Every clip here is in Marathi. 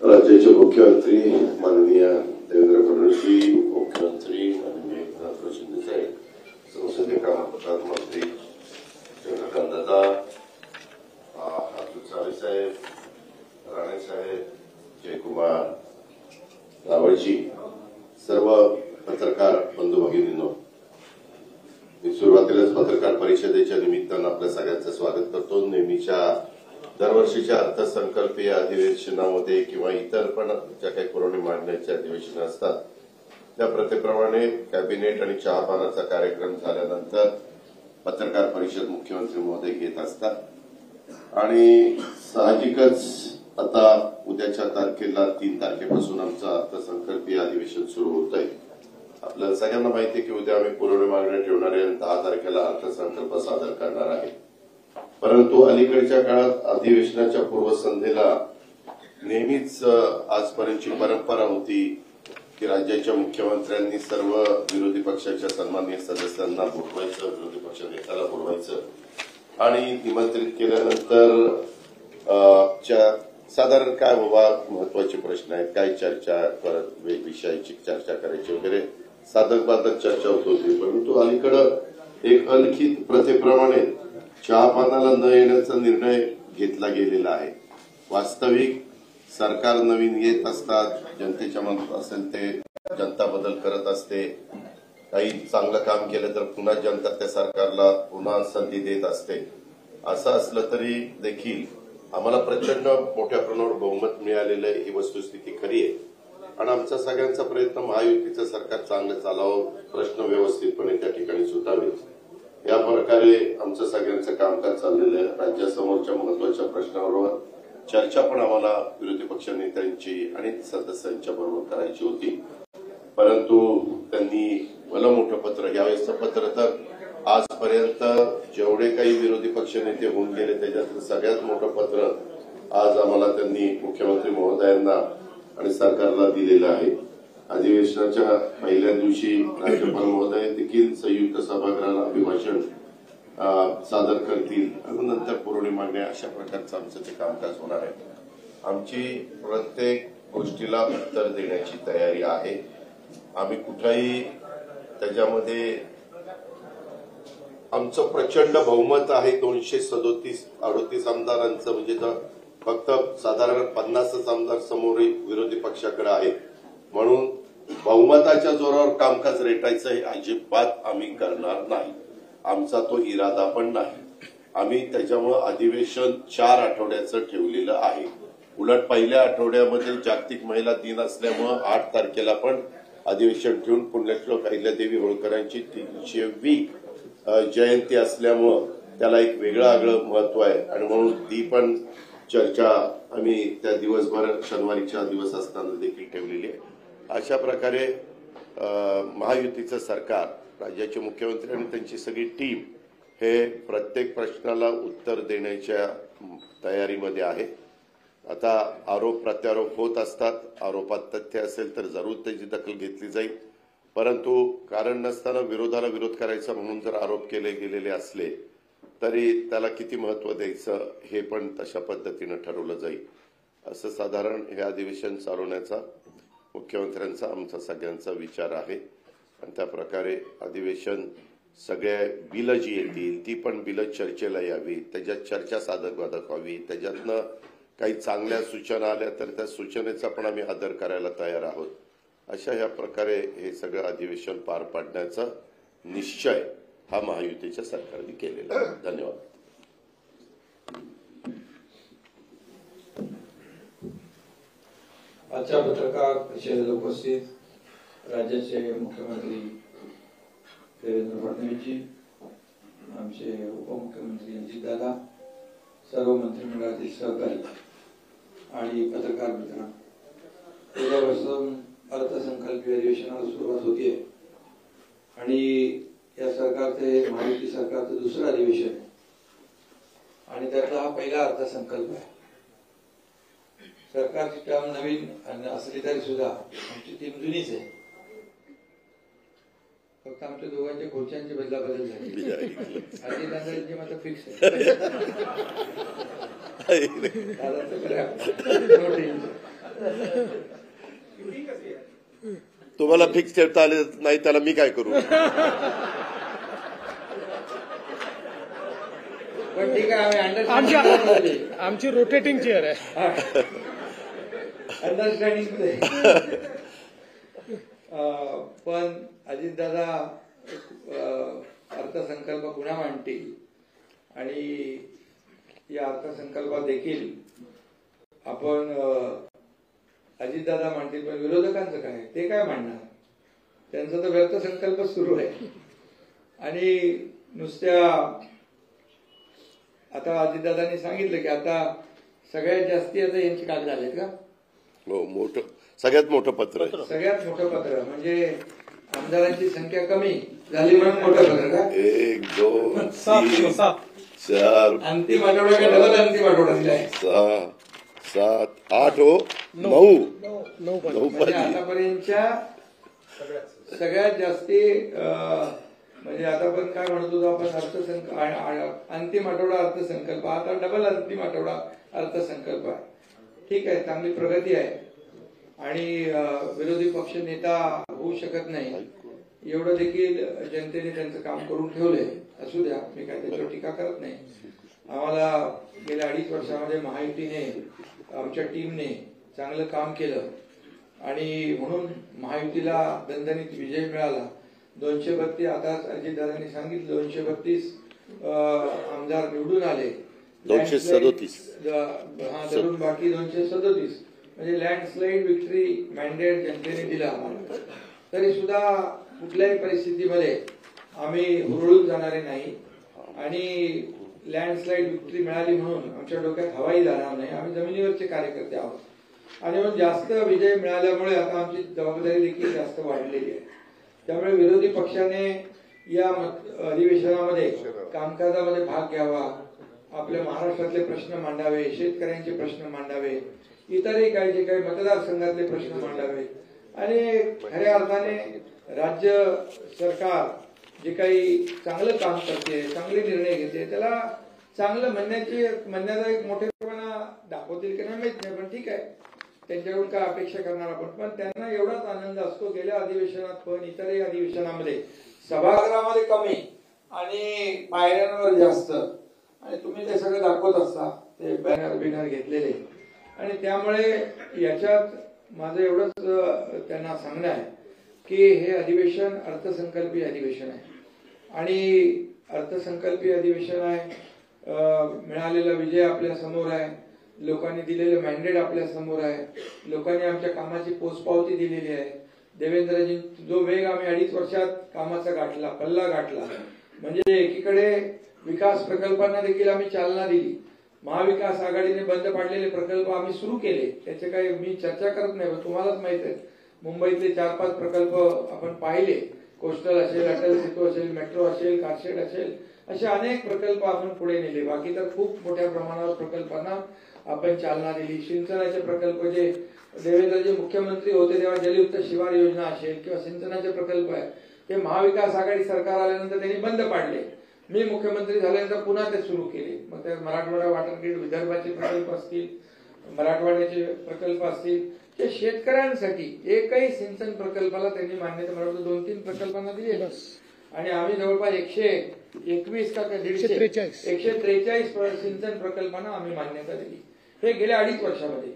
राज्याचे मुख्यमंत्री माननीय देवेंद्र फडणवीस, उपमुख्यमंत्री माननीय एकनाथ शिंदे साहेब, संसदीय कामकाज मंत्री चंद्रकांत दादा, अतुल सावे साहेब, राणे साहेब, जयकुमार रावळजी, सर्व पत्रकार बंधू भगिनींनो, मी सुरुवातीलाच पत्रकार परिषदेच्या निमित्तानं आपल्या सगळ्यांचं स्वागत करतो। नेहमीच्या दरवर्षीच्या अर्थसंकल्पीय अधिवेशनामध्ये किंवा इतर पण ज्या काही पुरवणी मागण्याचे अधिवेशन असतात त्या प्रथेप्रमाणे कॅबिनेट आणि चहापानाचा कार्यक्रम झाल्यानंतर पत्रकार परिषद मुख्यमंत्री महोदय घेत असतात आणि साहजिकच आता उद्याच्या तारखेला 3 तारखेपासून आमचं अर्थसंकल्पीय अधिवेशन सुरू होत आहे। आपल्याला सगळ्यांना माहिती आहे की उद्या आम्ही पुरवणी मागण्या ठेवणार आहे आणि 10 तारखेला अर्थसंकल्प सादर करणार आहे। परंतु अलीकडच्या काळात अधिवेशनाच्या पूर्वसंध्येला नेहमीच आजपर्यंतची परंपरा होती की राज्याच्या मुख्यमंत्र्यांनी सर्व विरोधी पक्षाच्या सन्माननीय सदस्यांना बोलवायचं, विरोधी पक्ष नेत्याला बोलवायचं आणि निमंत्रित केल्यानंतर साधारण काय बाबा महत्वाचे प्रश्न आहेत, काय चर्चा करत विषयाची चर्चा करायची वगैरे साधक बाधक चर्चा होत होती। परंतु अलीकडं एक अलिखित प्रथेप्रमाणे चहापानाला न येण्याचा निर्णय घेतला गेलेला आहे। वास्तविक सरकार नवीन येत असतात, जनतेच्या मनात असेल ते जनता बदल करत असते, काही चांगलं काम केलं तर पुन्हा जनता त्या सरकारला पुन्हा संधी देत असते। असं असलं तरी देखील आम्हाला प्रचंड मोठ्या प्रमाणावर बहुमत मिळालेलं आहे, ही वस्तुस्थिती खरी आहे आणि आमचा सगळ्यांचा प्रयत्न महायुतीचं सरकार चांगलं चालावं, प्रश्न व्यवस्थितपणे त्या ठिकाणी सुटावेत या प्रकारे आमचं सगळ्यांचं कामकाज चाललेलं आहे। राज्यासमोरच्या महत्वाच्या प्रश्नावर चर्चा पण आम्हाला विरोधी पक्ष नेत्यांची आणि सदस्यांच्या बरोबर करायची होती, परंतु त्यांनी भलं मोठं पत्र, यावेळेसचं पत्र तर आजपर्यंत जेवढे काही विरोधी पक्ष नेते होऊन गेले त्याच्यातलं सगळ्यात मोठं पत्र आज आम्हाला त्यांनी मुख्यमंत्री महोदयांना आणि सरकारला दिलेलं आहे। अधिवेशनाच्या पहिल्या दिवशी राज्यपाल महोदय देखील संयुक्त सभागृहाला अभिभाषण सादर करतील आणि नंतर पुरवणी मागण्या, अशा प्रकारचं आमचं ते कामकाज होणार आहे। आमची प्रत्येक गोष्टीला उत्तर देण्याची तयारी आहे। आम्ही कुठेही त्याच्यामध्ये आमचं प्रचंड बहुमत आहे, 237-38 आमदारांचं, म्हणजे फक्त साधारण 50च आमदार समोर विरोधी पक्षाकडे आहेत, म्हणून बहुमताच्या जोरावर कामकाज रेटायचं हे अजिबात आम्ही करणार नाही, आमचा तो इरादा पण नाही। आम्ही त्याच्यामुळे अधिवेशन 4 आठवड्याचं ठेवलेलं आहे। उलट पहिल्या आठवड्यामध्ये जागतिक महिला दिन असल्यामुळे 8 तारखेला पण अधिवेशन ठेवून पुण्यश्लोक अहिल्यादेवी होळकरांची 300वी जयंती असल्यामुळं त्याला एक वेगळं महत्व आहे आणि म्हणून ती पण चर्चा आम्ही त्या दिवसभर शनिवारीचा दिवस असताना देखील ठेवलेली आहे। अशा प्रकारे महायुतीचं सरकार, राज्याचे मुख्यमंत्री आणि त्यांची सगळी टीम हे प्रत्येक प्रश्नाला उत्तर देण्याच्या तयारीमध्ये आहे। आता आरोप प्रत्यारोप होत असतात, आरोपात तथ्य असेल तर जरूर त्याची दखल घेतली जाईल, परंतु कारण नसताना विरोधाला विरोध करायचा म्हणून जर आरोप केले गेलेले असले तरी त्याला किती महत्व द्यायचं हे पण तशा पद्धतीनं ठरवलं जाईल। असं साधारण हे अधिवेशन चालवण्याचा मुख्यमंत्र्यांचा आमचा सगळ्यांचा विचार आहे आणि त्या प्रकारे अधिवेशन सगळ्या बिलं जी येतील ती पण बिलं चर्चेला यावी, त्याच्यात चर्चा साधक बाधक व्हावी, त्याच्यातनं काही चांगल्या सूचना आल्या तर त्या सूचनेचा पण आम्ही आदर करायला तयार आहोत। अशा या प्रकारे हे सगळं अधिवेशन पार पाडण्याचा निश्चय हा महायुतीच्या सरकारने केलेला आहे। धन्यवाद। आजच्या पत्रकार परिषदेला उपस्थित राज्याचे मुख्यमंत्री देवेंद्र फडणवीसजी, आमचे उपमुख्यमंत्री अजितदादा, सर्व मंत्रिमंडळातील सहकारी आणि पत्रकार मित्र, उद्यापासून अर्थसंकल्पीय अधिवेशनाला सुरुवात होतीये आणि या सरकारचे, महायुती सरकारचं दुसरं अधिवेशन आहे आणि त्यातला हा पहिला अर्थसंकल्प आहे। सरकारची टर्म नवीन असली तरी सुद्धा आमची टीम जुनीच आहे, फक्त आमच्या दोघांच्या खुर्च्यांची बदल झाली, अजितदादांची मात्र फिक्स आहे। तुम्हाला फिक्स ठेवता आले नाही त्याला मी काय करू? पण ठीक आहे, आम्ही अंडरस्टँडिंग आमची रोटेटिंग चेअर आहे. अंडरस्टँडिंग. पण अजितदादा अर्थसंकल्प पुन्हा मांडतील आणि या अर्थसंकल्पात देखील आपण अजितदादा मांडतील, पण विरोधकांचं काय, ते काय मांडणार? त्यांचा तर व्यर्थ संकल्प सुरू आहे. आणि नुसत्या आता अजितदादांनी सांगितलं की आता सगळ्यात जास्ती आता यांची कागद आलेत का? हो, मोठं, सगळ्यात मोठं पत्र आहे. सगळ्यात मोठं पत्र म्हणजे आमदारांची संख्या कमी झाली म्हणून मोठं पत्र का? 1 2 3 4 अंतिम आठवडा का डबल अंतिम आठवडा दिलाय? 6 7 8 हो 9 म्हणजे आतापर्यंतच्या सगळ्यात जास्ती म्हणजे आतापर्यंत काय म्हणतो आपण अंतिम आठवडा अर्थसंकल्प, आता डबल अंतिम आठवडा अर्थसंकल्प आहे. ठीक आहे, चांगली प्रगती आहे आणि विरोधी पक्ष नेता होऊ शकत नाही एवढं देखील जनतेने त्यांचं काम करून ठेवलंय. असू द्या, मी काय त्याच्यावर टीका करत नाही. आम्हाला गेल्या 2.5 वर्षामध्ये महायुतीने, आमच्या टीमने चांगलं काम केलं आणि म्हणून महायुतीला दणदणीत विजय मिळाला. 232, आता अजितदादांनी सांगितलं 232 आमदार निवडून आले. 237 धरून बाकी 237 म्हणजे लँडस्लाइड विक्ट्री मॅन्डेट जनतेने दिला आम्हाला. तरी सुद्धा कुठल्याही परिस्थितीमध्ये आम्ही हुरळून जाणारे नाही आणि लँडस्लाइड विक्ट्री मिळाली म्हणून आमच्या डोक्यात हवाई जाणार नाही. आम्ही जमिनीवरचे कार्यकर्ते आहोत आणि म्हणून जास्त विजय मिळाल्यामुळे आता आमची जबाबदारी देखील जास्त वाढलेली आहे. त्यामुळे विरोधी पक्षाने या अधिवेशनामध्ये कामकाजामध्ये भाग घ्यावा, आपल्या महाराष्ट्रातले प्रश्न मांडावे, शेतकऱ्यांचे प्रश्न मांडावे, इतरही काही जे काही मतदारसंघातले प्रश्न मांडावे आणि खऱ्या अर्थाने राज्य सरकार जे काही चांगलं काम करते, चांगले निर्णय घेते, त्याला चांगलं म्हणण्याचा एक मोठेपणा दाखवतील की नाही माहित नाही, पण ठीक आहे, त्यांच्याकडून काय अपेक्षा करणार आपण. पण त्यांना एवढाच आनंद असतो गेल्या अधिवेशनात पण इतरही अधिवेशनामध्ये सभागृहामध्ये कमी आणि पायऱ्यांवर जास्त, आणि तुम्ही ते सगळं दाखवत असता ते बॅनर बिनर घेतलेले. आणि त्यामुळे याच्यात माझं एवढंच त्यांना सांगणं आहे की हे अधिवेशन अर्थसंकल्पीय अधिवेशन आहे आणि अर्थसंकल्पीय अधिवेशन आहे. मिळालेला विजय आपल्या समोर आहे, लोकांनी दिलेलं मॅन्डेट आपल्या समोर आहे, लोकांनी आमच्या कामाची पोचपावती दिलेली आहे. देवेंद्रजी जो वेग आम्ही 2.5 वर्षात कामाचा गाठला, पल्ला गाठला, म्हणजे एकीकडे विकास प्रकल्पांना देखील आम्ही चालना दिली. महाविकास आघाडीने बंद पाडलेले प्रकल्प आम्ही सुरू केले, त्याचे काही मी चर्चा करत नाही, तुम्हालाच माहित आहे. मुंबईतले 4-5 प्रकल्प आपण पाहिले, कोस्टल असेल, अटल सेतू असेल, मेट्रो असेल, कारशेड असेल, असे अनेक प्रकल्प आपण पुढे नेले. बाकी तर खूप मोठ्या प्रमाणावर प्रकल्पांना आपण चालना दिली. सिंचनाचे प्रकल्प जे देवेंद्रजी मुख्यमंत्री होते तेव्हा जलयुक्त शिवार योजना असेल किंवा सिंचनाचे प्रकल्प आहे ते महाविकास आघाडी सरकार आल्यानंतर त्यांनी बंद पाडले. मी मुख्यमंत्री झाल्यानंतर पुन्हा ते सुरू केले. मग ते मराठवाडा वॉटर ग्रीड, विदर्भाचे प्रकल्प असतील, मराठवाड्याचे प्रकल्प असतील, ते शेतकऱ्यांसाठी एकही सिंचन प्रकल्पाला त्यांनी मान्यता मिळवली. 2-3 प्रकल्पांना दिली आणि आम्ही जवळपास 121 का 143 सिंचन प्रकल्पांना आम्ही मान्यता दिली. हे गेल्या 2.5 वर्षामध्ये.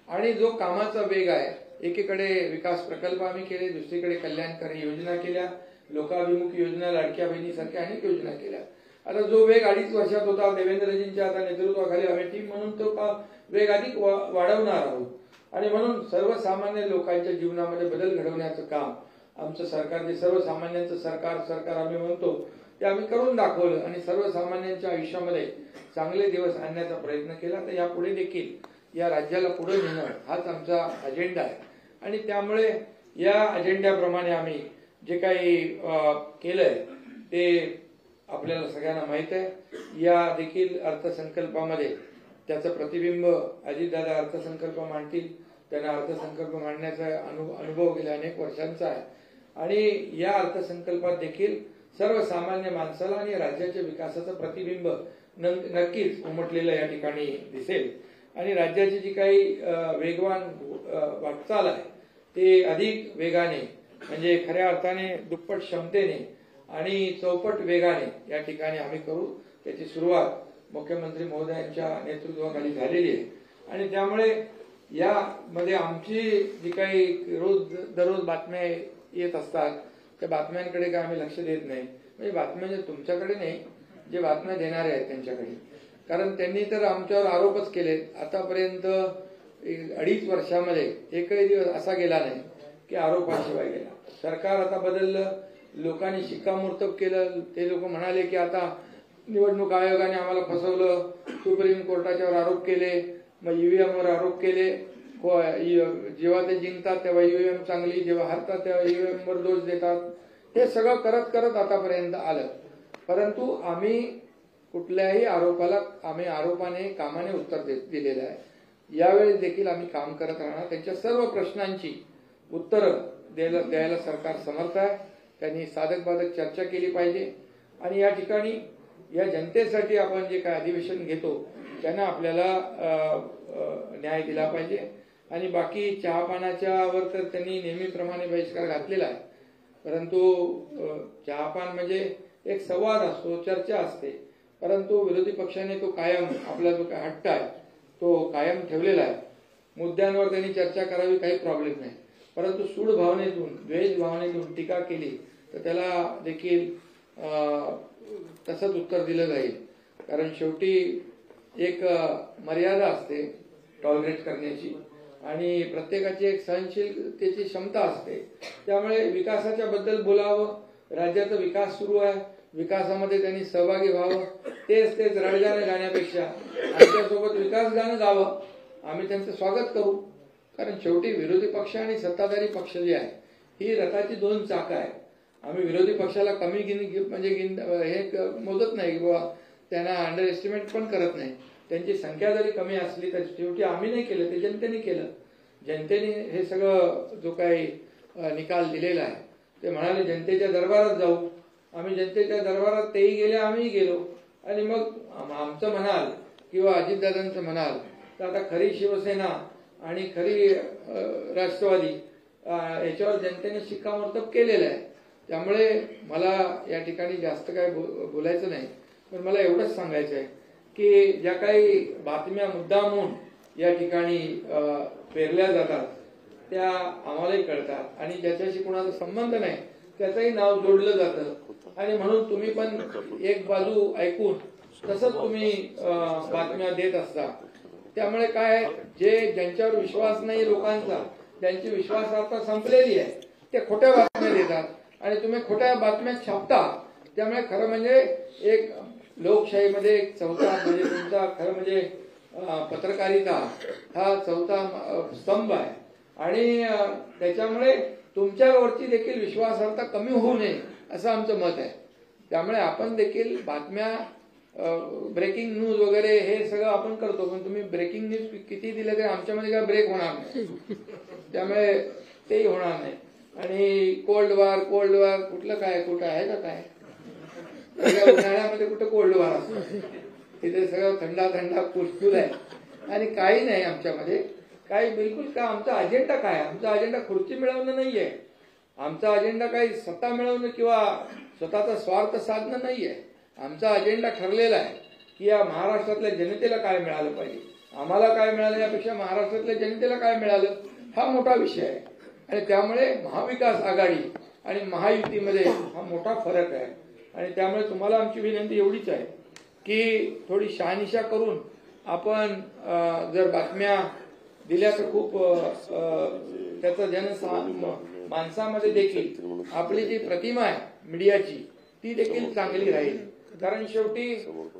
आणि जो कामाचा वेग आहे, एकीकडे विकास प्रकल्प आम्ही केले, दुसरीकडे कल्याणकारी योजना केल्या, लोकाभिमुख योजना, लाडक्या बहिणीसारख्या अनेक योजना केल्या. आता जो वेग 2.5 वर्षात होता देवेंद्रजींच्या आता नेतृत्वाखाली आम्ही टीम म्हणून तो वेग अधिक वाढवणार आहोत. आणि म्हणून सर्वसामान्य लोकांच्या जीवनामध्ये बदल घडवण्याचं काम आमचं सरकार, जे सर्वसामान्यांचं सरकार आम्ही म्हणतो, ते आम्ही करून दाखवलं आणि सर्वसामान्यांच्या आयुष्यामध्ये चांगले दिवस आणण्याचा प्रयत्न केला. तर यापुढे देखील या राज्याला पुढे नेणं हाच आमचा अजेंडा आहे. आणि त्यामुळे या अजेंड्याप्रमाणे आम्ही जे काही केलंय ते आपल्याला सगळ्यांना माहित आहे. या देखील अर्थसंकल्पामध्ये त्याचं प्रतिबिंब अजितदादा अर्थसंकल्प मांडतील. त्यांना अर्थसंकल्प मांडण्याचा अनुभव गेल्या अनेक वर्षांचा आहे आणि या अर्थसंकल्पात देखील सर्वसामान्य माणसाला आणि राज्याच्या विकासाचं प्रतिबिंब नक्कीच उमटलेलं या ठिकाणी दिसेल. आणि राज्याची जी काही वेगवान वाटचाल आहे ते अधिक वेगाने म्हणजे खऱ्या अर्थाने दुप्पट क्षमतेने आणि चौपट वेगाने या ठिकाणी आम्ही करू. त्याची सुरुवात मुख्यमंत्री महोदयांच्या नेतृत्वाखाली झालेली आहे आणि त्यामुळे यामध्ये आमची जी काही रोज दररोज बातम्या येत असतात त्या बातम्यांकडे काय आम्ही लक्ष देत नाही. म्हणजे बातम्या तुमच्याकडे नाही, जे बातम्या देणारे आहेत त्यांच्याकडे. कारण त्यांनी तर आमच्यावर आरोपच केले. आतापर्यंत 2.5 वर्षामध्ये एकही दिवस असा गेला नाही की आरोपाशिवाय गेला. सरकार आता बदललं, लोकांनी शिक्कामोर्तब केलं. ते लोक म्हणाले की आता निवडणूक आयोगाने आम्हाला फसवलं, सुप्रीम कोर्टाच्यावर आरोप केले, मग ईव्हीएम वर आरोप केले. जेव्हा ते जिंकतात तेव्हा ईव्हीएम चांगली, जेव्हा हरतात तेव्हा ईव्हीएम वर दोष देतात. हे सगळं करत करत आतापर्यंत आलं. परंतु आम्ही कुठल्याही आरोपाला आरोपाने कामाने उत्तर दिलेलं आहे. यावेळेस देखील आम्ही काम करत राहणार. त्यांच्या सर्व प्रश्नांची उत्तरं द्यायला सरकार समर्थ आहे. त्यांनी साधक बाधक चर्चा केली पाहिजे आणि या ठिकाणी या जनतेसाठी आपण जे काय अधिवेशन घेतो त्यांना आपल्याला न्याय दिला पाहिजे. आणि बाकी चहापानाच्या वर तर त्यांनी नेहमीप्रमाणे बहिष्कार घातलेला आहे. परंतु चहापान म्हणजे एक संवाद असतो, चर्चा असते. परंतु विरोधी पक्षाने तो कायम आपला जो काय हट्ट आहे तो कायम ठेवलेला आहे. मुद्द्यांवर त्यांनी चर्चा करावी, काही प्रॉब्लेम नाही. परंतु सूड भावनेतून, द्वेष भावनेतून टीका केली तर त्याला देखील तसंच उत्तर दिलं जाईल. कारण शेवटी एक मर्यादा असते टॉलरेट करण्याची आणि प्रत्येकाची एक सहनशीलतेची क्षमता असते. त्यामुळे विकासाच्या बद्दल बोलावं, राज्याचा विकास सुरू आहे, विकासामध्ये त्यांनी सहभागी व्हावं. तेच रडगाणं गाण्यापेक्षा आमच्यासोबत विकास गाणं गावं. आम्ही त्यांचं स्वागत करू. कारण शेवटी विरोधी पक्ष आणि सत्ताधारी पक्ष जे आहे ही रथाची 2 चाकं आहे. आम्ही विरोधी पक्षाला कमी हे मोजत नाही किंवा त्यांना अंडर एस्टिमेट पण करत नाही. त्यांची संख्या जरी कमी असली तर शेवटी आम्ही नाही केलं, ते जनतेने केलं. जनतेने हे सगळं जो काही निकाल दिलेला आहे ते म्हणाले जनतेच्या दरबारात जाऊ. आम्ही जनतेच्या दरबारात तेही गेले, आम्हीही गेलो. आणि मग आमचं म्हणाल किंवा अजितदादांचं म्हणाल तर आता खरी शिवसेना आणि खरी राष्ट्रवादी याच्यावर जनतेने शिक्कामोर्तब केलेलं आहे. त्यामुळे मला या ठिकाणी जास्त काय बोलायचं नाही. पण मला एवढंच सांगायचं आहे की ज्या काही बातम्या मुद्दामून या ठिकाणी पेरल्या जातात त्या आम्हालाही कळतात आणि ज्याच्याशी कोणाचा संबंध नाही त्याचंही नाव जोडलं जातं. आणि म्हणून तुम्ही पण एक बाजू ऐकून तसंच तुम्ही बातम्या देत असता. त्यामुळे काय, जे ज्यांच्यावर विश्वास नाही लोकांचा, ज्यांची विश्वासार्हता संपलेली आहे ते खोट्या बातम्या देतात आणि तुम्ही खोट्या बातम्या छापता. त्यामुळे खरं म्हणजे एक लोकशाहीमध्ये एक चौथा म्हणजे तुमचा खरं म्हणजे पत्रकारिता हा चौथा स्तंभ आहे आणि त्याच्यामुळे तुमच्यावरची देखील विश्वासार्हता कमी होऊ नये असं आमचं मत आहे. त्यामुळे आपण देखील बातम्या ब्रेकिंग न्यूज वगैरे हे सगळं आपण करतो. पण तुम्ही ब्रेकिंग न्यूज किती दिले तरी आमच्यामध्ये काय ब्रेक होणार नाही. त्यामुळे तेही होणार नाही. आणि कोल्ड वॉर कुठलं काय, कुठं आहे का काय? उन्हाळ्यामध्ये कुठं कोल्ड वॉर असतो? तिथे सगळं थंडा कुलकुल आहे आणि काही नाही आमच्यामध्ये काही बिलकुल. का आमचा अजेंडा काय? आमचा अजेंडा खुर्ची मिळवणं नाहीये. आमचा अजेंडा काही सत्ता मिळवणं किंवा स्वतःचा स्वार्थ साधणं नाहीये. आमचा अजेंडा ठरलेला आहे की या महाराष्ट्रातल्या जनतेला काय मिळालं पाहिजे. आम्हाला काय मिळालं यापेक्षा महाराष्ट्रातल्या जनतेला काय मिळालं हा मोठा विषय आहे. आणि त्यामुळे महाविकास आघाडी आणि महायुतीमध्ये हा मोठा फरक आहे. आणि त्यामुळे तुम्हाला आमची विनंती एवढीच आहे की थोडी शहानिशा करून आपण जर बातम्या दिल्या तर खूप त्याचं माणसामध्ये देखील आपली जी प्रतिमा आहे मीडियाची ती देखील चांगली राहील. कारण शेवटी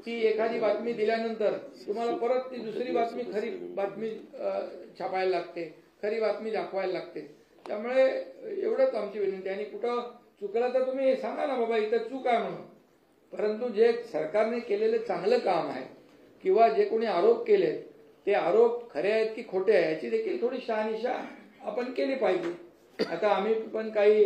ती एखादी बातमी दिल्यानंतर तुम्हाला परत ती दुसरी बातमी, खरी बातमी छापायला लागते, खरी बातमी दाखवायला लागते. त्यामुळे एवढंच आमची विनंती. आणि कुठं चुकलं तर तुम्ही सांगा ना बाबा इथं चूक आहे म्हणून. परंतु जे सरकारने केलेलं चांगलं काम आहे किंवा जे कोणी आरोप केले ते आरोप खरे आहेत की खोटे आहेत याची देखील थोडी शहानिशा आपण केली पाहिजे. आता आम्ही पण काही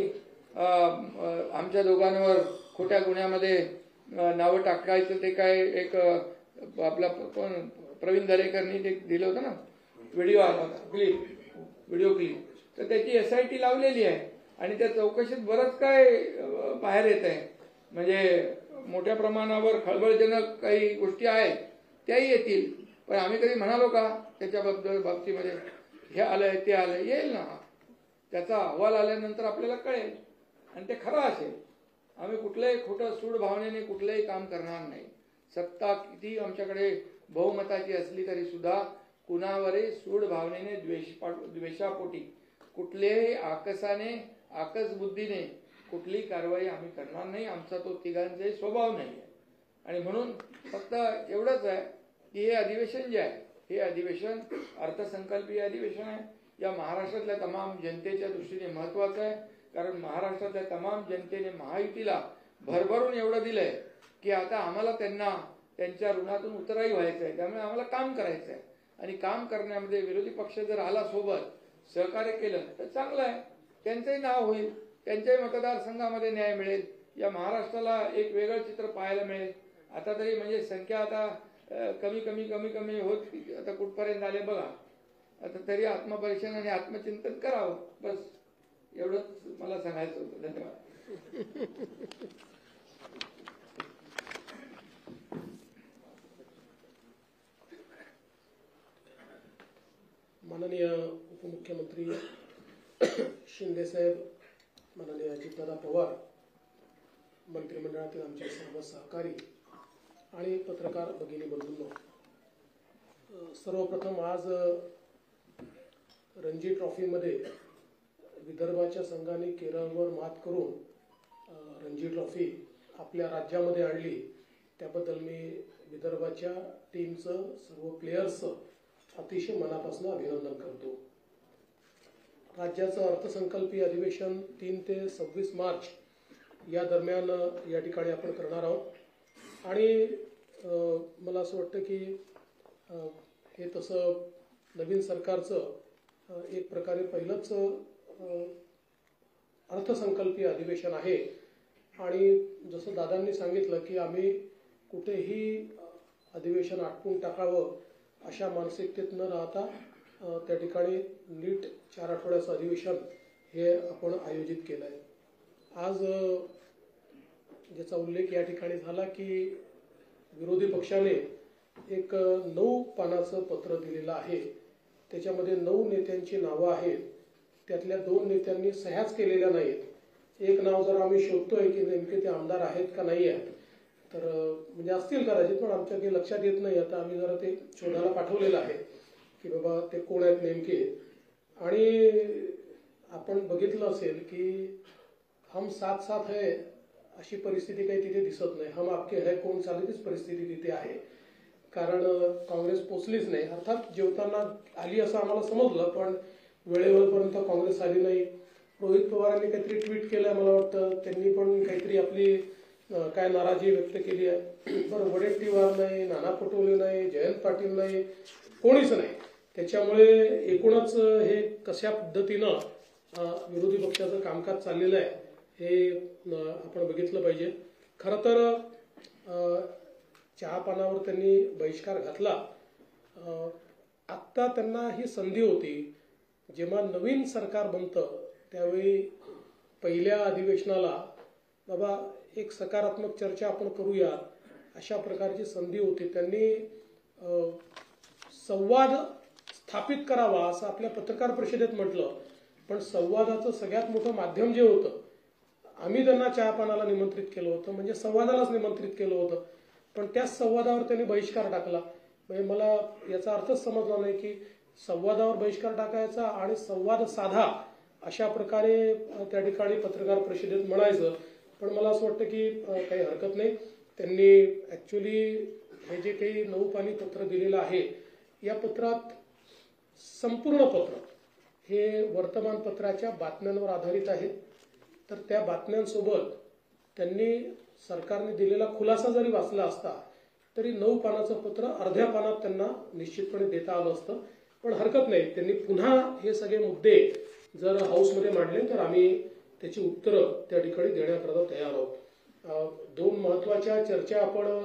आमच्या दोघांवर खोट्या गुन्ह्यामध्ये नावं टाकायचं ते काय एक आपला प्रवीण दरेकरनी ते दिलं होतं ना, व्हिडिओ आला होता, व्हिडिओ क्लिप, तर त्याची SIT लावलेली आहे आणि त्या चौकशीत बरंच काय बाहेर येत आहे. म्हणजे मोठ्या प्रमाणावर खळबळजनक काही गोष्टी आहेत त्याही येतील, पण आम्ही कधी म्हणालो का त्याच्याबद्दल बाबतीमध्ये हे आलंय ते आलंय? येईल ना, त्याचा अहवाल आल्यानंतर आपल्याला कळेल आणि ते खरं असेल. आम्ही कुठलंही खोटं सूड भावनेने कुठलंही काम करणार नाही. सत्ता किती आमच्याकडे बहुमताची असली तरी सुद्धा कुणावरही सूड भावनेने द्वेषापोटी कुठल्याही आकसाने आकस बुद्धीने कुठली कारवाई आम्ही करणार नाही. आमचा तो तिघांचाही स्वभाव नाही आहे. आणि म्हणून फक्त एवढंच आहे की हे अधिवेशन जे आहे, हे अधिवेशन अर्थसंकल्पीय अधिवेशन आहे. या महाराष्ट्रातल्या तमाम जनतेच्या दृष्टीने महत्वाचं आहे, कारण महाराष्ट्रातल्या तमाम जनतेने महायुतीला भरभरून एवढं दिलंय की आता आम्हाला त्यांना त्यांच्या ऋणातून उतराई व्हायचं आहे. त्यामुळे आम्हाला काम करायचं आहे आणि काम करण्यामध्ये विरोधी पक्ष जर आला सोबत, सहकार्य केलं तर चांगलं आहे. त्यांचंही नाव होईल, त्यांच्याही मतदारसंघामध्ये न्याय मिळेल, या महाराष्ट्राला एक वेगळं चित्र पाहायला मिळेल. आता तरी म्हणजे संख्या आता कमी कमी कमी कमी होत आता कुठपर्यंत आले बघा. आता तरी आत्मपरीक्षण आणि आत्मचिंतन करावं, बस एवढंच मला सांगायचं होतं. धन्यवाद. माननीय उपमुख्यमंत्री शिंदे साहेब, माननीय अजितदादा पवार, मंत्रिमंडळातील आमचे सर्व सहकारी आणि पत्रकार भगिनी बंधूंनो, सर्वप्रथम आज रणजी ट्रॉफीमध्ये विदर्भाच्या संघाने केरळवर मात करून रणजी ट्रॉफी आपल्या राज्यामध्ये आणली, त्याबद्दल मी विदर्भाच्या टीमचं, सर्व प्लेयर्सचं अतिशय मनापासून अभिनंदन करतो. राज्याचं अर्थसंकल्पीय अधिवेशन 3 ते 26 मार्च या दरम्यान या ठिकाणी आपण करणार आहोत आणि मला असं वाटतं की हे तसं नवीन सरकारचं एक प्रकारे पहिलंच अर्थसंकल्पीय अधिवेशन आहे आणि जसं दादांनी सांगितलं की आम्ही कुठेही अधिवेशन आटपून टाकावं अशा मानसिकतेत न राहता त्या ठिकाणी नीट 4 आठवड्याचं अधिवेशन हे आपण आयोजित केलं आहे. आज ज्याचा उल्लेख या ठिकाणी झाला की विरोधी पक्षाने एक 9 पानाचं पत्र दिलेलं आहे. त्याच्यामध्ये 9 नेत्यांची नावं आहेत. त्यातल्या 2 नेत्यांनी सह्याच केलेल्या नाहीत. एक नाव जर आम्ही शोधतोय की नेमके ते आमदार आहेत का नाही आहेत, तर म्हणजे असतील कदाचित, पण आमच्या काही लक्षात येत नाही. आता आम्ही जरा ते शोधायला पाठवलेलं आहे की बाबा ते कोण आहेत नेमके. आणि आपण बघितलं असेल की हम साथ साथ है अशी परिस्थिती काही तिथे दिसत नाही. हम आपके है कोण चालतीच परिस्थिती तिथे आहे, कारण काँग्रेस पोचलीच नाही. अर्थात जेवताना आली असं आम्हाला समजलं, पण वेळेवरपर्यंत काँग्रेस आली नाही. रोहित पवारांनी काहीतरी ट्विट केलं, मला वाटतं त्यांनी पण काहीतरी आपली काय नाराजी व्यक्त केली आहे. बरं, वडेट्टीवार नाही, नाना पटोले नाही, जयंत पाटील नाही, कोणीच नाही. त्याच्यामुळे एकूणच हे कशा पद्धतीनं विरोधी पक्षाचं कामकाज चाललेलं आहे हे आपण बघितलं पाहिजे. खरं तर चहापानावर त्यांनी बहिष्कार घातला. आत्ता त्यांना ही संधी होती, जेव्हा नवीन सरकार बनतं त्यावेळी पहिल्या अधिवेशनाला बाबा एक सकारात्मक चर्चा आपण करूया अशा प्रकारची संधी होती. त्यांनी संवाद स्थापित करावा असं आपल्या पत्रकार परिषदेत म्हटलं, पण संवादाचं सगळ्यात मोठं माध्यम जे होतं, आम्ही त्यांना चहापानाला निमंत्रित केलं होतं, म्हणजे संवादालाच निमंत्रित केलं होतं, पण त्याच संवादावर त्यांनी बहिष्कार टाकला. म्हणजे मला याचा अर्थच समजला नाही की संवादावर बहिष्कार टाकायचा आणि संवाद साधा अशा प्रकारे त्या ठिकाणी पत्रकार परिषदेत म्हणायचं. पण मला असं वाटतं की काही हरकत नाही. त्यांनी ॲक्च्युली हे जे काही 9 पानी पत्र दिलेलं आहे, या पत्रात संपूर्ण पत्र हे वर्तमानपत्राच्या बातम्यांवर आधारित आहे. तर त्या बातम्यांसोबत त्यांनी सरकारने दिलेला खुलासा जरी वाचला असता तरी 9 पानाचं पत्र अर्ध्या पानात त्यांना निश्चितपणे देता आलं असतं. पण हरकत नाही, त्यांनी पुन्हा हे सगळे मुद्दे जर हाऊसमध्ये मांडले तर आम्ही त्याची उत्तरं त्या ठिकाणी देण्याकरता तयार आहोत. 2 महत्त्वाच्या चर्चा आपण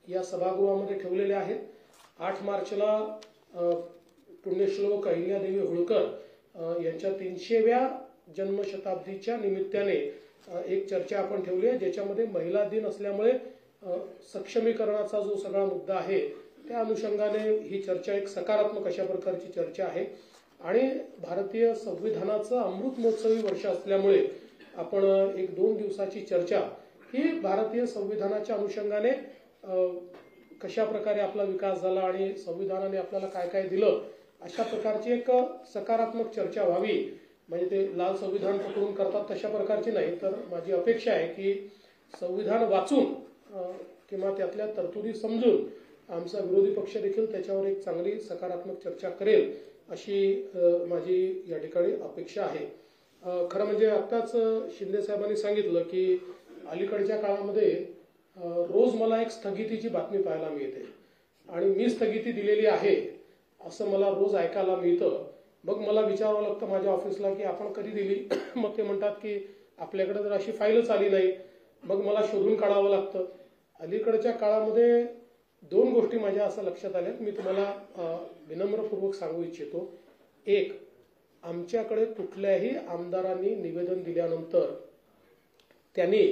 या सभागृहामध्ये ठेवलेल्या आहेत. 8 मार्चला पुण्यश्लोक अहिल्यादेवी होळकर यांच्या 300व्या जन्मशताब्दीच्या निमित्ताने एक चर्चा आपण ठेवली आहे, ज्याच्यामध्ये महिला दिन असल्यामुळे सक्षमीकरणाचा जो सगळा मुद्दा आहे त्या अनुषंगाने ही चर्चा एक सकारात्मक अशा प्रकारची चर्चा आहे. आणि भारतीय संविधानाचं अमृत महोत्सवी वर्ष असल्यामुळे आपण एक 2 दिवसाची चर्चा ही भारतीय संविधानाच्या अनुषंगाने कशा प्रकारे आपला विकास झाला आणि संविधानाने आपल्याला काय काय दिलं अशा प्रकारची एक सकारात्मक चर्चा व्हावी. म्हणजे ते लाल संविधान पकडून करतात तशा प्रकारची नाही, तर माझी अपेक्षा आहे की संविधान वाचून किंवा त्यातल्या तरतुदी समजून आमचा विरोधी पक्ष देखील त्याच्यावर एक चांगली सकारात्मक चर्चा करेल अशी माझी या ठिकाणी अपेक्षा आहे. खरं म्हणजे आत्ताच शिंदे साहेबांनी सांगितलं की अलीकडच्या काळामध्ये रोज मला एक स्थगितीची बातमी पाहायला मिळते आणि मी स्थगिती दिलेली आहे असं मला रोज ऐकायला मिळतं. मग मला विचारावं लागतं माझ्या ऑफिसला की आपण कधी दिली. मग ते म्हणतात की आपल्याकडे जर अशी फाईलच आली नाही. मग मला शोधून काढावं लागतं. अलीकडच्या काळामध्ये 2 गोष्टी माझ्या असं लक्षात आल्या, मी तुम्हाला विनम्रपूर्वक सांगू इच्छितो. एक, आमच्याकडे कुठल्याही आमदारांनी निवेदन दिल्यानंतर त्यांनी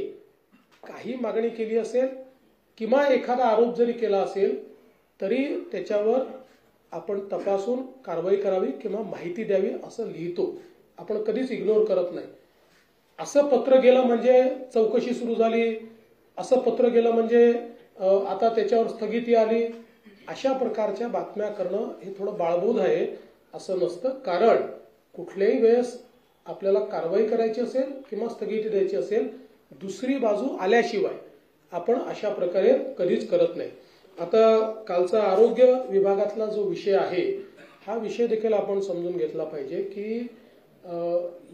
काही मागणी केली असेल किंवा एखादा आरोप जरी केला असेल तरी त्याच्यावर आपण तपासून कारवाई करावी किंवा माहिती द्यावी असं लिहितो. आपण कधीच इग्नोर करत नाही. असं पत्र गेलं म्हणजे चौकशी सुरू झाली, असं पत्र गेलं म्हणजे आता त्याच्यावर स्थगिती आली, अशा प्रकारच्या बातम्या करणं हे थोडं बाळबोध आहे असं नसतं. कारण कुठल्याही वेळेस आपल्याला कारवाई करायची असेल किंवा स्थगिती द्यायची असेल दुसरी बाजू आल्याशिवाय आपण अशा प्रकारे कधीच करत नाही. आता कालचा आरोग्य विभागातला जो विषय आहे हा विषय देखील आपण समजून घेतला पाहिजे की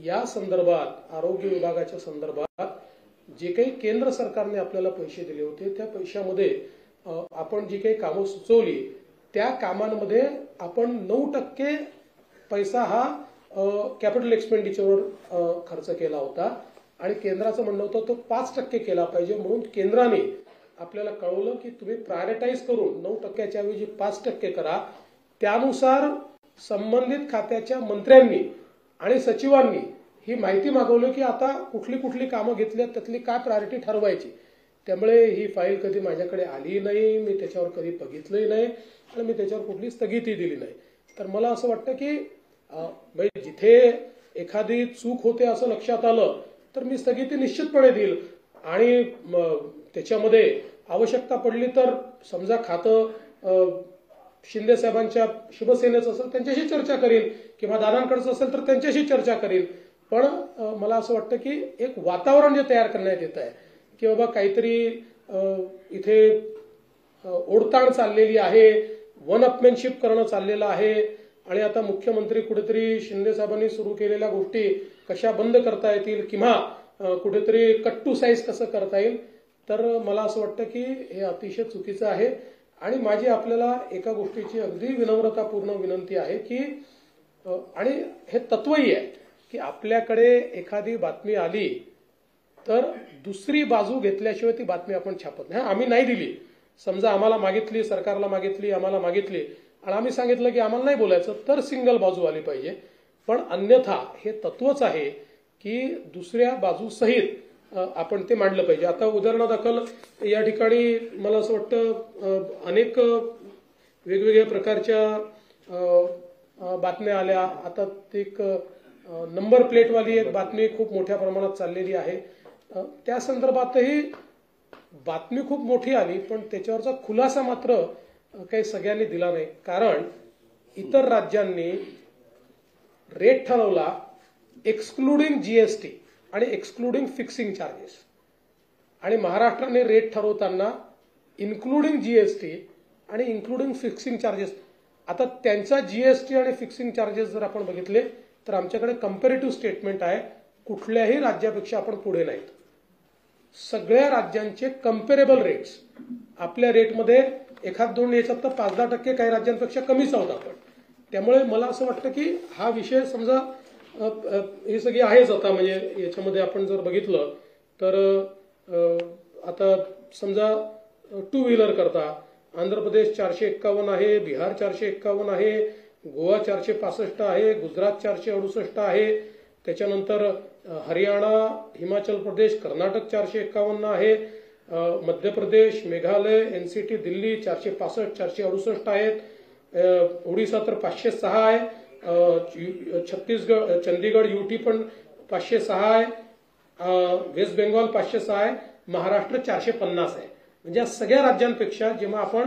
या संदर्भात आरोग्य विभागाच्या संदर्भात जे काही केंद्र सरकारने आपल्याला पैसे दिले होते त्या पैशामध्ये आपण जी काही कामं सुचवली त्या कामांमध्ये आपण 9% पैसा हा कॅपिटल एक्सपेंडिचरवर खर्च केला होता आणि केंद्राचं म्हणणं होतं तो 5% केला पाहिजे. म्हणून केंद्राने आपल्याला कळवलं की तुम्ही प्रायोरिटाईज करून 9%च्या ऐवजी 5% करा. त्यानुसार संबंधित खात्याच्या मंत्र्यांनी आणि सचिवांनी ही माहिती मागवली की आता कुठली कुठली कामं घेतल्यात त्यातली काय प्रायोरिटी ठरवायची. त्यामुळे ही फाईल कधी माझ्याकडे आली नाही, मी त्याच्यावर कधी बघितलंही नाही आणि मी त्याच्यावर कुठली स्थगिती दिली नाही. तर मला असं वाटतं की जिथे एखादी चूक होते असं लक्षात आलं तर मी स्थगिती निश्चितपणे देईल आणि त्याच्यामध्ये आवश्यकता पडली तर समजा खातं शिंदे साहेबांच्या शिवसेनेचं असेल त्यांच्याशी चर्चा करीन किंवा दादांकडचं असेल तर त्यांच्याशी चर्चा करीन. पण मला असं वाटतं की एक वातावरण जे तयार करण्यात येत आहे की बाबा काहीतरी इथे ओढताण चाललेली आहे, वन अपमॅनशिप करणं चाललेलं आहे आणि आता मुख्यमंत्री कुठेतरी शिंदे साहेबांनी सुरू केलेल्या गोष्टी कशा बंद करता येतील किंवा कुठेतरी कट टू साईज कसं करता येईल. तर मला असं वाटतं की हे अतिशय चुकीचं आहे आणि माझी आपल्याला एका गोष्टीची अगदी विनम्रतापूर्ण विनंती आहे की आणि हे तत्वही आहे की आपल्याकडे एखादी बातमी आली तर दुसरी बाजू घेतल्याशिवाय ती बातमी आपण छापत नाही. आम्ही नाही दिली, समजा आम्हाला मागितली, सरकारला मागितली, आम्हाला मागितली आणि आम्ही सांगितलं की आम्हाला नाही बोलायचं तर सिंगल बाजू आली पाहिजे. पण अन्यथा हे तत्वच आहे की दुसऱ्या बाजू सहित आपण ते मांडलं पाहिजे. आता उदाहरणादाखल या ठिकाणी मला असं वाटतं अनेक वेगवेगळ्या प्रकारच्या बातम्या आल्या. आता एक नंबर प्लेटवाली एक बातमी खूप मोठ्या प्रमाणात चाललेली आहे. त्या संदर्भातही बातमी खूप मोठी आली पण त्याच्यावरचा खुलासा मात्र काही सगळ्यांनी दिला नाही. कारण इतर राज्यांनी रेट ठरवला एक्सक्लुडिंग जीएसटी आणि एक्सक्लुडिंग फिक्सिंग चार्जेस आणि महाराष्ट्राने रेट ठरवताना इन्क्लुडिंग जीएसटी आणि इन्क्लुडिंग फिक्सिंग चार्जेस. आता त्यांचा जीएसटी आणि फिक्सिंग चार्जेस जर आपण बघितले तर आमच्याकडे कंपॅरेटिव्ह स्टेटमेंट आहे. कुठल्याही राज्यापेक्षा आपण पुढे नाहीत. सगळ्या राज्यांचे कंपेरेबल रेट्स आपल्या रेटमध्ये 1-2 याच्यात तर 5-10% काही राज्यांपेक्षा कमीच आहोत आपण. त्यामुळे मला असं वाटतं की हा विषय समजा हे सगळी आहेच. आता म्हणजे याच्यामध्ये आपण जर बघितलं तर आता समजा 2 व्हीलर करता आंध्र प्रदेश 451 आहे, बिहार 451 आहे, गोवा 465 आहे, गुजरात 468 आहे, त्याच्यानंतर हरियाणा, हिमाचल प्रदेश, कर्नाटक 451 आहे, मध्य प्रदेश, मेघालय, एनसीटी, दिल्ली 465, 468 आहेत, ओडिशा तर 506 आहे, छत्तीसगड, चंदीगड, यूटी पण 506 आहे, वेस्ट बेंगॉल 506 आहे, महाराष्ट्र 450 आहे. म्हणजे या सगळ्या राज्यांपेक्षा जेव्हा आपण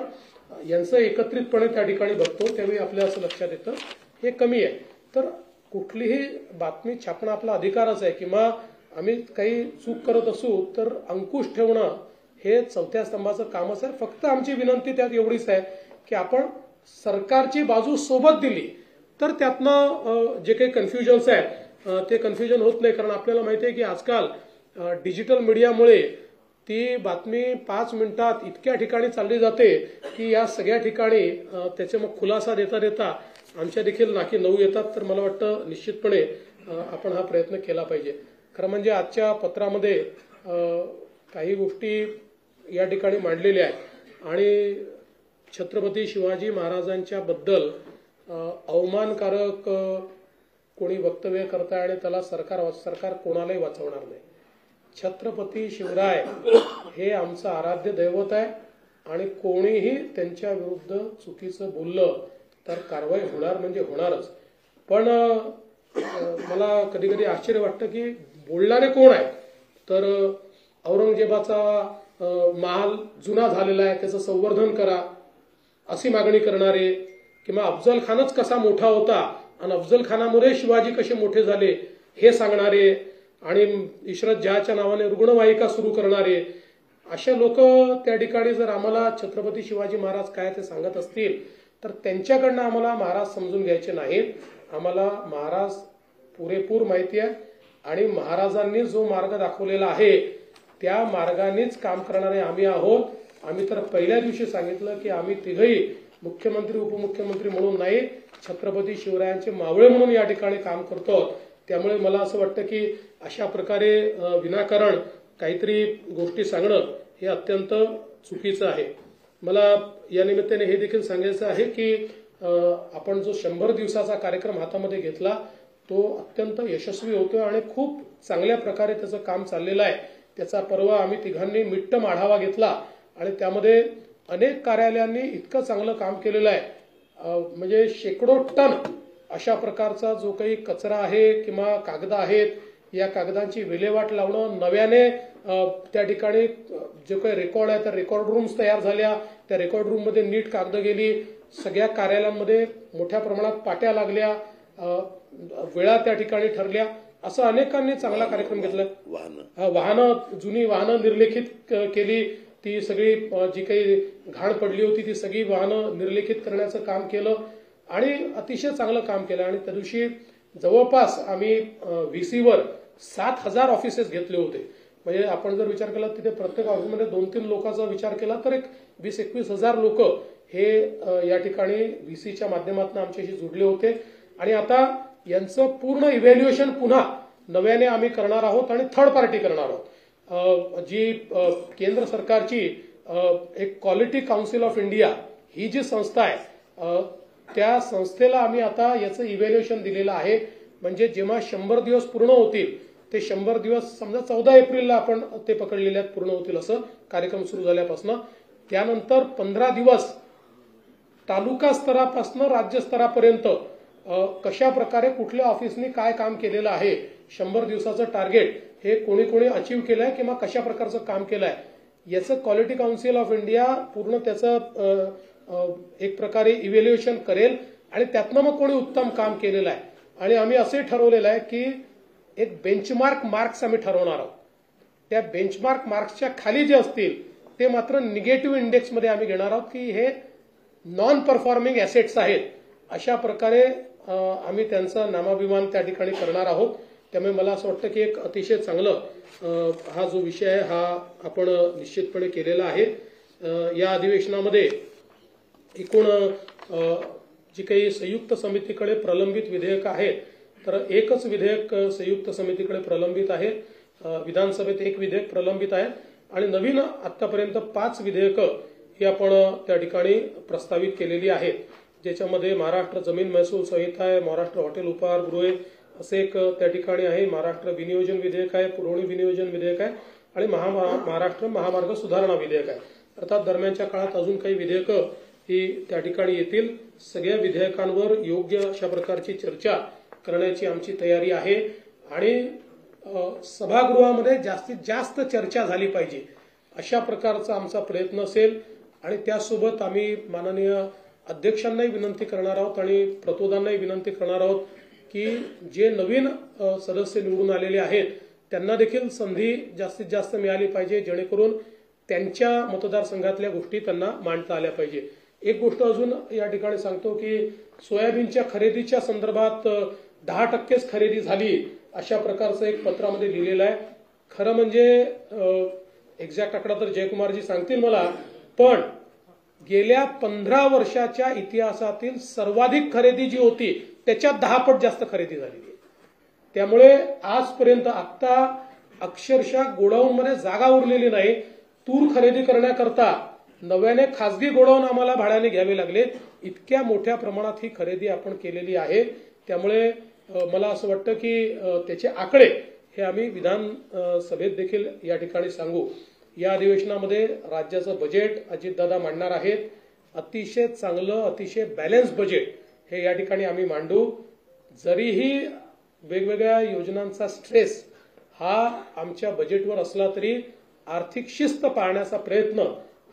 यांचं एकत्रितपणे त्या ठिकाणी बघतो त्यावेळी आपल्या असं लक्षात येतं हे कमी आहे. तर कुठलीही बातमी छापणं आपला अधिकारच आहे, किंवा आम्ही काही चूक करत असू तर अंकुश ठेवणं हे चौथ्या स्तंभाचं कामच आहे. फक्त आमची विनंती त्यात एवढीच आहे की आपण सरकारची बाजू सोबत दिली तर त्यातनं जे काही कन्फ्युजन्स आहेत ते कन्फ्युजन होत नाही. कारण आपल्याला माहिती आहे की आजकाल डिजिटल मीडियामुळे ती बातमी 5 मिनिटात इतक्या ठिकाणी चालली जाते की या सगळ्या ठिकाणी त्याचे मग खुलासा देता देता आमच्या देखील नाकी नऊ येतात. तर मला वाटतं निश्चितपणे आपण हा प्रयत्न केला पाहिजे. खरं म्हणजे आजच्या पत्रामध्ये काही गोष्टी या ठिकाणी मांडलेल्या आहेत आणि छत्रपती शिवाजी महाराजांच्या बद्दल अवमानकारक कोणी वक्तव्य करताय आणि त्याला सरकार कोणालाही वाचवणार नाही. छत्रपती शिवराय हे आमचं आराध्य दैवत आहे आणि कोणीही त्यांच्या विरुद्ध चुकीचं बोललं तर कारवाई होणार म्हणजे होणारच. पण मला कधी कधी आश्चर्य वाटतं की बोलणारे कोण आहे. तर औरंगजेबाचा महाल जुना झालेला आहे त्याचं संवर्धन करा अशी मागणी करणारे, किंवा अफजल खानच कसा मोठा होता आणि अफजल खानामुळे शिवाजी कसे मोठे झाले हे सांगणारे, आणि इशरत जहाच्या नावाने रुग्णवाहिका सुरू करणारे, अशा लोक त्या ठिकाणी जर आम्हाला छत्रपती शिवाजी महाराज काय ते सांगत असतील तर त्यांच्याकडनं आम्हाला महाराज समजून घ्यायचे नाहीत. आम्हाला महाराज पुरेपूर माहिती आहे आणि महाराजांनी जो मार्ग दाखवलेला आहे त्या मार्गानेच काम करणारे आम्ही आहोत. आम्ही तर पहिल्या दिवशी सांगितलं की आम्ही तिघही मुख्यमंत्री उपमुख्यमंत्री म्हणून नाही, छत्रपती शिवरायांचे मावळे म्हणून या ठिकाणी काम करतो. त्यामुळे मला असं वाटतं की अशा प्रकारे विनाकारण काहीतरी गोष्टी सांगणं हे अत्यंत चुकीचं आहे. मला या निमित्ताने हे देखील सांगायचं आहे की आपण जो 100 दिवसाचा कार्यक्रम हातामध्ये घेतला तो अत्यंत यशस्वी होतो आणि खूप चांगल्या प्रकारे त्याचं काम चाललेलं आहे. त्याचा परवा आम्ही तिघांनी मिट्टम आढावा घेतला आणि त्यामध्ये अनेक कार्यालयांनी इतकं चांगलं काम केलेलं आहे. म्हणजे शेकडो टन अशा प्रकारचा जो काही कचरा आहे किंवा कागद आहेत या कागदांची विल्हेवाट लावणं, नव्याने त्या ठिकाणी जे काही रेकॉर्ड आहे त्या रेकॉर्ड रूम्स तयार झाल्या, त्या रेकॉर्ड रूम मध्ये नीट कागद गेली, सगळ्या कार्यालयांमध्ये मोठ्या प्रमाणात पाट्या लागल्या, वेळा त्या ठिकाणी ठरल्या, असं अनेकांनी चांगला कार्यक्रम घेतला. जुनी वाहनं निर्लेखित केली, ती सगळी जी काही घाण पडली होती ती सगळी वाहनं निर्लेखित करण्याचं काम केलं आणि अतिशय चांगलं काम केलं. आणि त्या दिवशी जवळपास आम्ही व्हीसीवर 7,000 ऑफिसेस घेतले होते. म्हणजे आपण जर विचार केला तिथे प्रत्येक ऑफिसमध्ये 2-3 लोकांचा विचार केला तर एक 20-21 हजार लोक हे या ठिकाणी व्हीसीच्या माध्यमातून आमच्याशी जुडले होते. आणि आता यांचं पूर्ण इव्हॅल्युएशन पुन्हा नव्याने आम्ही करणार आहोत आणि थर्ड पार्टी करणार आहोत. जी केंद्र सरकारची एक क्वालिटी काउन्सिल ऑफ इंडिया ही जी संस्था आहे त्या संस्थेला आम्ही आता याचं इव्हॅल्युएशन दिलेलं आहे. म्हणजे जेव्हा 100 दिवस पूर्ण होतील ते 100 दिवस समजा 14 एप्रिलला आपण ते पकडलेले आहेत पूर्ण होतील असं कार्यक्रम सुरू झाल्यापासून, त्यानंतर 15 दिवस तालुका स्तरापासून राज्य स्तरापर्यंत कशा प्रकारे कुठल्या ऑफिसनी काय काम केलेलं आहे, 100 दिवसाचं टार्गेट हे कोणी कोणी अचीव्ह केलंय किंवा कशा प्रकारचं काम केलंय याचं क्वालिटी काउन्सिल ऑफ इंडिया पूर्ण त्याचं एक प्रकारे इव्हॅल्युएशन करेल आणि त्यातनं मग कोणी उत्तम काम केलेलं आहे. आणि आम्ही असे ठरवलेलं आहे की एक बेंचमार्क मार्क्स आम्ही ठरवणार आहोत. त्या बेंचमार्क मार्क्सच्या खाली जे असतील ते मात्र निगेटिव्ह इंडेक्समध्ये आम्ही घेणार आहोत की हे नॉन परफॉर्मिंग ऍसेट्स आहेत. अशा प्रकारे आम्ही त्यांचा नामाभिमान त्या ठिकाणी करणार आहोत. त्यामुळे मला असं वाटतं की एक अतिशय चांगलं हा जो विषय आहे हा आपण निश्चितपणे केलेला आहे. या अधिवेशनामध्ये एकूण जी काही संयुक्त समितीकडे प्रलंबित विधेयक आहेत तर एकच विधेयक संयुक्त समितीकडे प्रलंबित आहे. विधानसभेत एक विधेयक प्रलंबित आहे आणि नवीन आतापर्यंत 5 विधेयकं ही आपण त्या ठिकाणी प्रस्तावित केलेली आहे, ज्याच्यामध्ये महाराष्ट्र जमीन महसूल संहिता आहे, महाराष्ट्र हॉटेल उपहारगृहे असे एक त्या ठिकाणी आहे, महाराष्ट्र विनियोजन विधेयक आहे, पुरवणी विनियोजन विधेयक आहे आणि महाराष्ट्र महामार्ग सुधारणा विधेयक आहे. अर्थात दरम्यानच्या काळात अजून काही विधेयकं ही त्या ठिकाणी येतील. सगळ्या विधेयकांवर योग्य अशा प्रकारची चर्चा करण्याची आमची तयारी आहे आणि सभागृहामध्ये जास्तीत जास्त चर्चा झाली पाहिजे अशा प्रकारचा आमचा प्रयत्न असेल. आणि त्यासोबत आम्ही माननीय अध्यक्षांनाही विनंती करणार आहोत आणि प्रतोदांनाही विनंती करणार आहोत की जे नवीन सदस्य निवडून आलेले आहेत त्यांना देखील संधी जास्तीत जास्त मिळाली पाहिजे, जेणेकरून त्यांच्या मतदारसंघातल्या गोष्टी त्यांना मांडता आल्या पाहिजे. एक गोष्ट अजून या ठिकाणी सांगतो की सोयाबीनच्या खरेदीच्या संदर्भात 10%च खरेदी झाली अशा प्रकारचं एक पत्रामध्ये लिहिलेलं आहे. खरं म्हणजे एक्झॅक्ट आकडा तर जयकुमारजी सांगतील मला, पण गेल्या 15 वर्षाच्या इतिहासातील सर्वाधिक खरेदी जी होती त्याच्यात 10 पट जास्त खरेदी झाली. त्यामुळे आजपर्यंत आता अक्षरशः गोडाऊनमध्ये जागा उरलेली नाही. तूर खरेदी करण्याकरता नव्याने खासगी गोडाऊन आम्हाला भाड्याने घ्यावे लागले. इतक्या मोठ्या प्रमाणात ही खरेदी आपण केलेली आहे. त्यामुळे मला असं वाटतं की त्याचे आकडे हे आम्ही विधानसभेत देखील या ठिकाणी सांगू. या अधिवेशनामध्ये राज्याचं बजेट अजितदादा मांडणार आहेत. अतिशय चांगलं, अतिशय बॅलन्स बजेट हे या ठिकाणी आम्ही मांडू. जरीही वेगवेगळ्या योजनांचा स्ट्रेस हा आमच्या बजेटवर असला तरी आर्थिक शिस्त पाळण्याचा प्रयत्न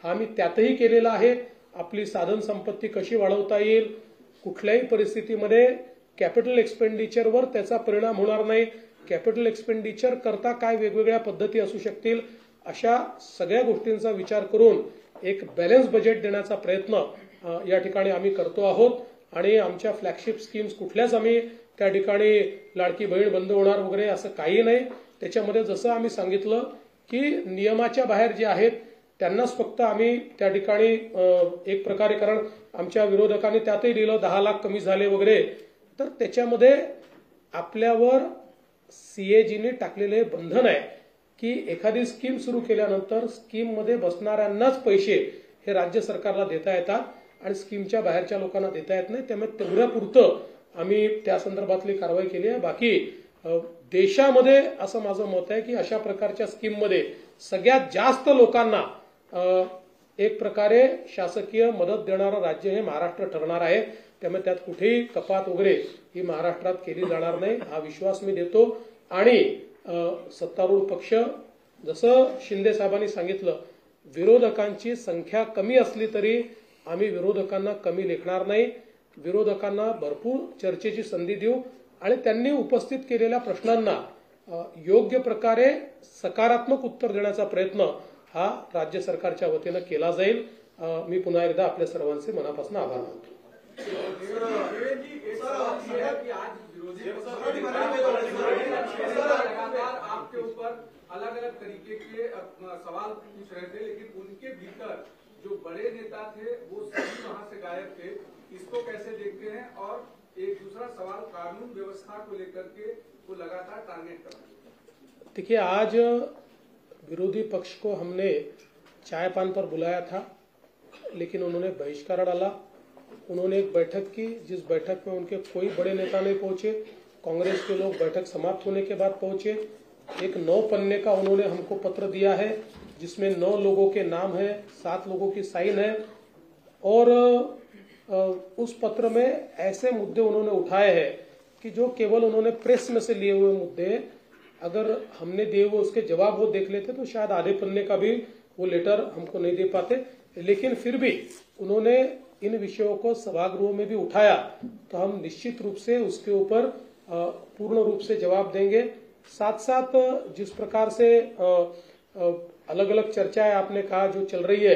हा आम्ही त्यातही केलेला आहे. आपली साधन संपत्ती कशी वाढवता येईल, कुठल्याही परिस्थितीमध्ये कॅपिटल एक्सपेंडिचरवर त्याचा परिणाम होणार नाही, कॅपिटल एक्सपेंडिचर करता काय वेगवेगळ्या पद्धती असू शकतील, अशा सगळ्या गोष्टींचा विचार करून एक बॅलन्स बजेट देण्याचा प्रयत्न या ठिकाणी आम्ही करतो आहोत. आणि आमच्या फ्लॅगशिप स्कीम्स कुठल्याच आम्ही त्या ठिकाणी लाडकी बहीण बंद होणार वगैरे असं काही नाही. त्याच्यामध्ये जसं आम्ही सांगितलं की नियमाच्या बाहेर जे आहेत त्यांनाच फक्त आम्ही त्या ठिकाणी एक प्रकारे, कारण आमच्या विरोधकांनी त्यातही लिहिलं 10 लाख कमी झाले वगैरे, तर त्याच्यामध्ये आपल्यावर सीएजीने टाकलेले बंधन आहे की एखादी स्कीम सुरू केल्यानंतर स्कीममध्ये बसणाऱ्यांनाच पैसे हे राज्य सरकारला देता येतात आणि स्कीमच्या बाहेरच्या लोकांना देता येत नाही. त्यामुळे तेवढ्यापुरतं आम्ही त्या संदर्भातली कारवाई केली आहे. बाकी देशामध्ये असं माझं मत आहे की अशा प्रकारच्या स्कीममध्ये सगळ्यात जास्त लोकांना एक प्रकारे शासकीय मदत देणारं राज्य हे महाराष्ट्र ठरणार आहे. त्यामुळे त्यात कुठेही कपात वगैरे ही महाराष्ट्रात केली जाणार नाही हा विश्वास मी देतो. आणि सत्तारूढ पक्ष, जसं शिंदे साहेबांनी सांगितलं, विरोधकांची संख्या कमी असली तरी आम्ही विरोधकांना कमी लेखणार नाही. विरोधकांना भरपूर चर्चेची संधी देऊ आणि त्यांनी उपस्थित केलेल्या प्रश्नांना योग्य प्रकारे सकारात्मक उत्तर देण्याचा प्रयत्न हा राज्य सरकारच्या वतीनं केला जाईल. मी पुन्हा एकदा आपल्या सर्वांचे मनापासून आभार मानतो. आपके ऊपर अलग अलग तरीके के सवाल पूछ रहे थे, लेकिन उनके भीतर जो बड़े नेता थे वो सभी वहां से गायब थे. इसको कैसे देखते हैं? और एक दूसरा सवाल कानून व्यवस्था को लेकर के वो लगातार टारगेट कर रहे हैं. देखिए, आज विरोधी पक्ष को हमने चाय पान पर बुलाया था, लेकिन उन्होंने बहिष्कार डाला. उन्होंने एक बैठक की जिस बैठक में उनके कोई बड़े नेता नहीं पहुंचे. कांग्रेस के लोग बैठक समाप्त होने के बाद पहुंचे. एक 9 पन्ने का उन्होंने हमको पत्र दिया है जिसमें 9 लोगों के नाम है, 7 लोगों की साइन है. और उस पत्र में ऐसे मुद्दे उन्होंने उठाए हैं कि जो केवल उन्होंने प्रेस में से लिए हुए मुद्दे, अगर हमने दिए हुए उसके जवाब वो देख लेते तो शायद आधे पन्ने का भी वो लेटर हमको नहीं दे पाते. लेकिन फिर भी उन्होंने इन विषयों को सभागृह में भी उठाया, तो हम निश्चित रूप से उसके ऊपर पूर्ण रूप से जवाब देंगे. साथ साथ जिस प्रकार से अलग अलग चर्चाएं आपने कहा जो चल रही है,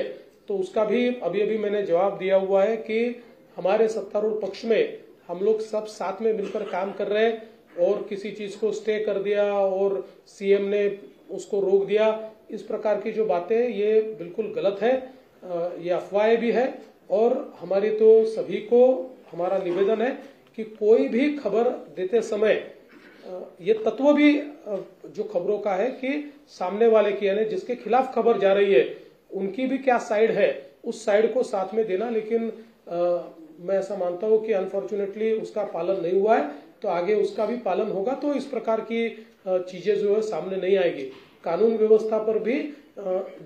तो उसका भी अभी अभी मैंने जवाब दिया हुआ है कि हमारे सत्तारूढ़ पक्ष में हम लोग सब साथ में मिलकर काम कर रहे हैं. और किसी चीज को स्टे कर दिया और सीएम ने उसको रोक दिया, इस प्रकार की जो बातें ये बिल्कुल गलत है. ये अफवाहें भी है. और हमारी तो सभी को हमारा निवेदन है कि कोई भी खबर देते समय ये तत्व भी जो खबरों का है कि सामने वाले की, यानी जिसके खिलाफ खबर जा रही है, उनकी भी क्या साइड है, उस साइड को साथ में देना, लेकिन मैं ऐसा मानता हूं कि अनफॉर्चुनेटली उसका पालन नहीं हुआ है, तो आगे उसका भी पालन होगा तो इस प्रकार की चीजें जो है सामने नहीं आएगी। कानून व्यवस्था पर भी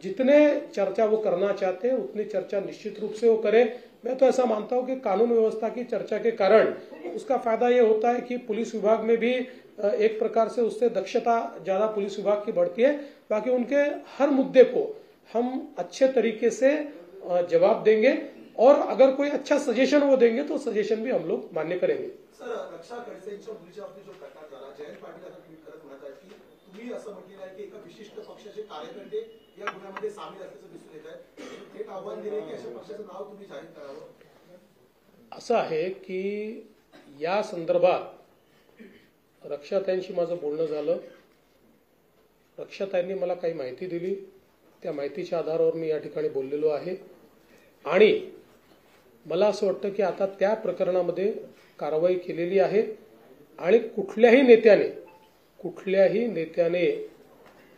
जितने चर्चा वो करना चाहते हैं उतनी चर्चा निश्चित रूप से वो करे। मैं तो ऐसा मानता हूं कि कानून व्यवस्था की चर्चा के कारण उसका फायदा ये होता है कि पुलिस विभाग में भी एक प्रकार से उससे दक्षता ज्यादा पुलिस विभाग की बढ़ती है। बाकी उनके हर मुद्दे को हम अच्छे तरीके से जवाब देंगे और अगर कोई अच्छा सजेशन वो देंगे तो सजेशन भी हम लोग मान्य करेंगे। सर, रक्षा खडसेंच्या मुलीच्या बाबतीत जो प्रकार झाला, जयंत पाटील आता ट्विट करत म्हणत आहेत की तुम्ही असं म्हटलेलं आहे की एका विशिष्ट पक्षाचे कार्यकर्ते या गुन्ह्यामध्ये सामील असल्याचं दिसून येत आहे। थेट आव्हान दिले की अशा पक्षाचं नाव तुम्ही जाहीर करावं। असं आहे की या संदर्भात रक्षाताईंशी माझं बोलणं झालं। रक्षाताईंनी मला काही माहिती दिली, त्या माहितीच्या आधारावर मी या ठिकाणी बोललेलो आहे आणि मला असं वाटतं की आता त्या प्रकरणामध्ये कारवाई केलेली आहे आणि कुठल्याही नेत्याने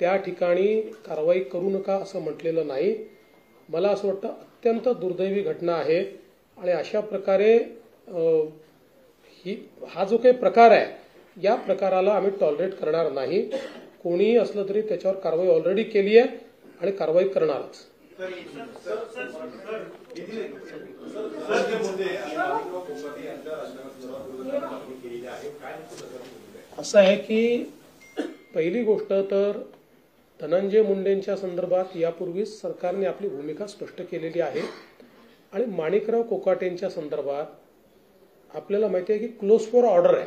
त्या ठिकाणी कारवाई करू नका असं म्हटलेलं नाही। मला असं वाटतं अत्यंत दुर्दैवी घटना आहे आणि अशा प्रकारे हा जो काही प्रकार आहे या प्रकाराला आम्ही टॉलरेट करणार नाही। कोणीही असलं तरी त्याच्यावर कारवाई ऑलरेडी केली आहे आणि कारवाई करणारच। असं आहे की पहिली गोष्ट तर धनंजय मुंडेंच्या संदर्भात यापूर्वीच सरकारने आपली भूमिका स्पष्ट केलेली आहे आणि माणिकराव कोकाटेंच्या संदर्भात आपल्याला माहिती आहे की क्लोज फॉर ऑर्डर आहे।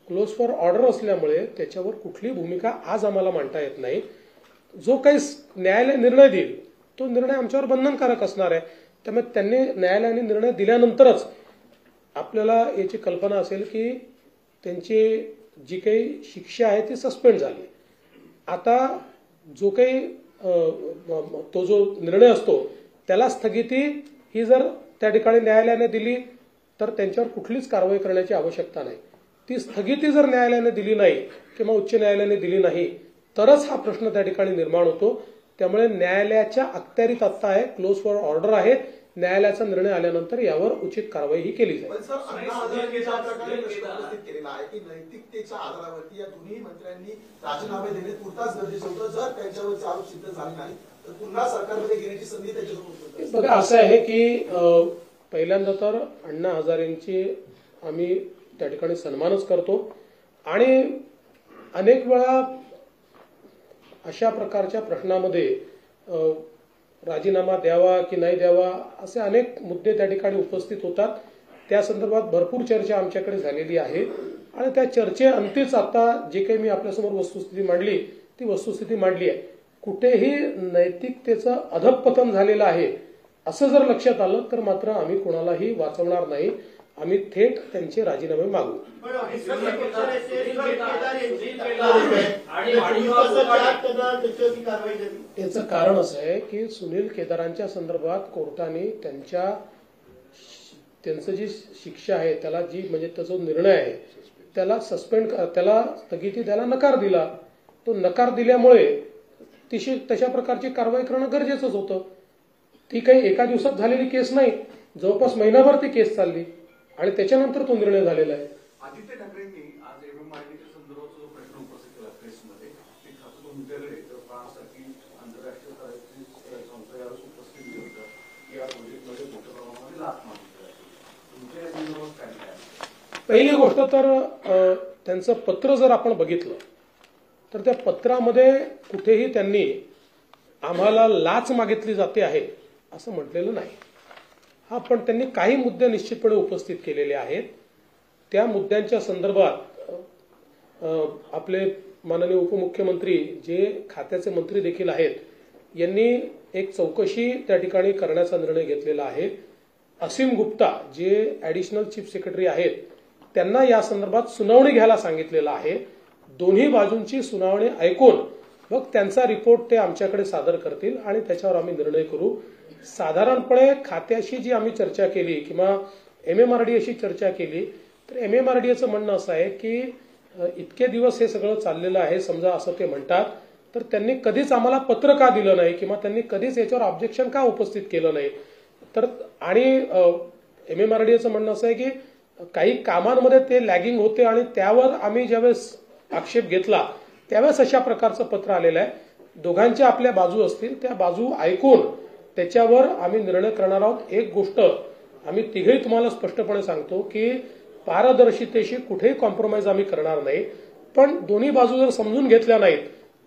क्लोज फॉर ऑर्डर असल्यामुळे त्याच्यावर कुठलीही भूमिका आज आम्हाला मांडता येत नाही। जो काही न्यायालय निर्णय देईल तो निर्णय आमच्यावर बंधनकारक असणार आहे। त्यामुळे त्यांनी न्यायालयाने निर्णय दिल्यानंतरच आपल्याला याची कल्पना असेल की त्यांची जी काही शिक्षा आहे ती सस्पेंड झाली। आता जो काही तो जो निर्णय असतो त्याला स्थगिती ही जर त्या ठिकाणी न्यायालयाने दिली तर त्यांच्यावर कुठलीच कारवाई करण्याची आवश्यकता नाही। ती स्थगिती जर न्यायालयाने दिली नाही किंवा उच्च न्यायालयाने दिली नाही तरच हा प्रश्न त्या ठिकाणी निर्माण होतो। त्यामुळे न्यायालयाच्या अखत्यारीत आता आहे, क्लोज फॉर ऑर्डर आहे। न्यायालयाचा निर्णय आल्यानंतर यावर उचित कारवाई ही केली जाईल। पण सर, अण्णा हजारे ज्या प्रकारे प्रश्न उपस्थित केलेला आहे की नैतिकतेच्या आधारावरती या दोन्ही मंत्र्यांनी राजीनामे देणे पुरताच गरजेचं होतं। जर त्यांच्यावरचे आरोप सिद्ध झाले नाही तर पुन्हा सरकारमध्ये घेण्याची संधी त्याच्यासमोर। बघा, असं आहे की पहिल्यांदा तर अण्णा हजारेंची आम्ही त्या ठिकाणी सन्मानच करतो आणि अनेक वेळा अशा प्रकारच्या प्रश्नामध्ये राजीनामा द्यावा की नाही द्यावा असे अनेक मुद्दे त्या ठिकाणी उपस्थित होतात। त्या संदर्भात भरपूर चर्चा आमच्याकडे झालेली आहे आणि त्या चर्चेअंतीच आता जे काही मी आपल्यासमोर वस्तुस्थिती मांडली ती वस्तुस्थिती मांडली आहे। कुठेही नैतिकतेचं अधःपतन झालेलं आहे असं जर लक्षात आलं तर मात्र आम्ही कोणालाही वाचवणार नाही। आम्ही थेट त्यांचे राजीनामे मागू। याचं कारण असं आहे की सुनील केदारांच्या संदर्भात कोर्टाने त्यांचं जी शिक्षा आहे त्याला जी म्हणजे त्याचा निर्णय आहे त्याला त्याला स्थगिती द्यायला नकार दिला। तो नकार दिल्यामुळे तशा प्रकारची कारवाई करणं गरजेचंच होतं। ती काही एका दिवसात झालेली केस नाही, जवळपास महिनाभर ती केस चालली आणि त्याच्यानंतर तो निर्णय झालेला आहे। आदित्य ठाकरेंनी आज एमएमआरडीच्या संदर्भात जो प्रश्न उपस्थित केला प्रेसमध्ये ते खास तुमच्याकडे तर फ्रान्ससारखी आंतरराष्ट्रीय स्तराची संस्था यावेळेस उपस्थित होतं की या प्रोजेक्टमध्ये मोठ्या प्रमाणामध्ये लाच मागितली जाते। तुमच्या या संदर्भात काय आहे? पहिली गोष्ट तर त्यांचं पत्र जर आपण बघितलं तर त्या पत्रामध्ये कुठेही त्यांनी आम्हाला लाच मागितली जाते आहे असं म्हटलेलं नाही। हा, पण त्यांनी काही मुद्दे निश्चितपणे उपस्थित केलेले आहेत। त्या मुद्द्यांच्या संदर्भात आपले माननीय उपमुख्यमंत्री जे खात्याचे मंत्री देखील आहेत यांनी एक चौकशी त्या ठिकाणी करण्याचा निर्णय घेतलेला आहे। असीम गुप्ता जे ऍडिशनल चीफ सेक्रेटरी आहेत त्यांना या संदर्भात सुनावणी घ्यायला सांगितलेलं आहे। दोन्ही बाजूंची सुनावणी ऐकून मग त्यांचा रिपोर्ट ते आमच्याकडे सादर करतील आणि त्याच्यावर आम्ही निर्णय करू। साधारणपणे खात्याशी जी आम्ही चर्चा केली किंवा एमएमआरडी अशी चर्चा केली तर एमएमआरडीचं म्हणणं असं आहे की इतके दिवस हे सगळं चाललेलं आहे, समजा असं ते म्हणतात तर त्यांनी कधीच आम्हाला पत्र का दिलं नाही किंवा त्यांनी कधीच याच्यावर ऑब्जेक्शन का उपस्थित केलं नाही. तर आणि MMRDAचं म्हणणं असं आहे की काही कामांमध्ये ते लॅगिंग होते आणि त्यावर आम्ही ज्यावेळेस आक्षेप घेतला त्यावेळेस अशा प्रकारचं पत्र आलेलं आहे. दोघांच्या आपल्या बाजू असतील त्या बाजू ऐकून त्याच्यावर आम्ही निर्णय करणार आहोत. एक गोष्ट आम्ही तिघेही तुम्हाला स्पष्टपणे सांगतो की पारदर्शितेशी कुठेही कॉम्प्रोमाइज आम्ही करणार नाही, पण दोन्ही बाजू जर समजून घेतल्या नाहीत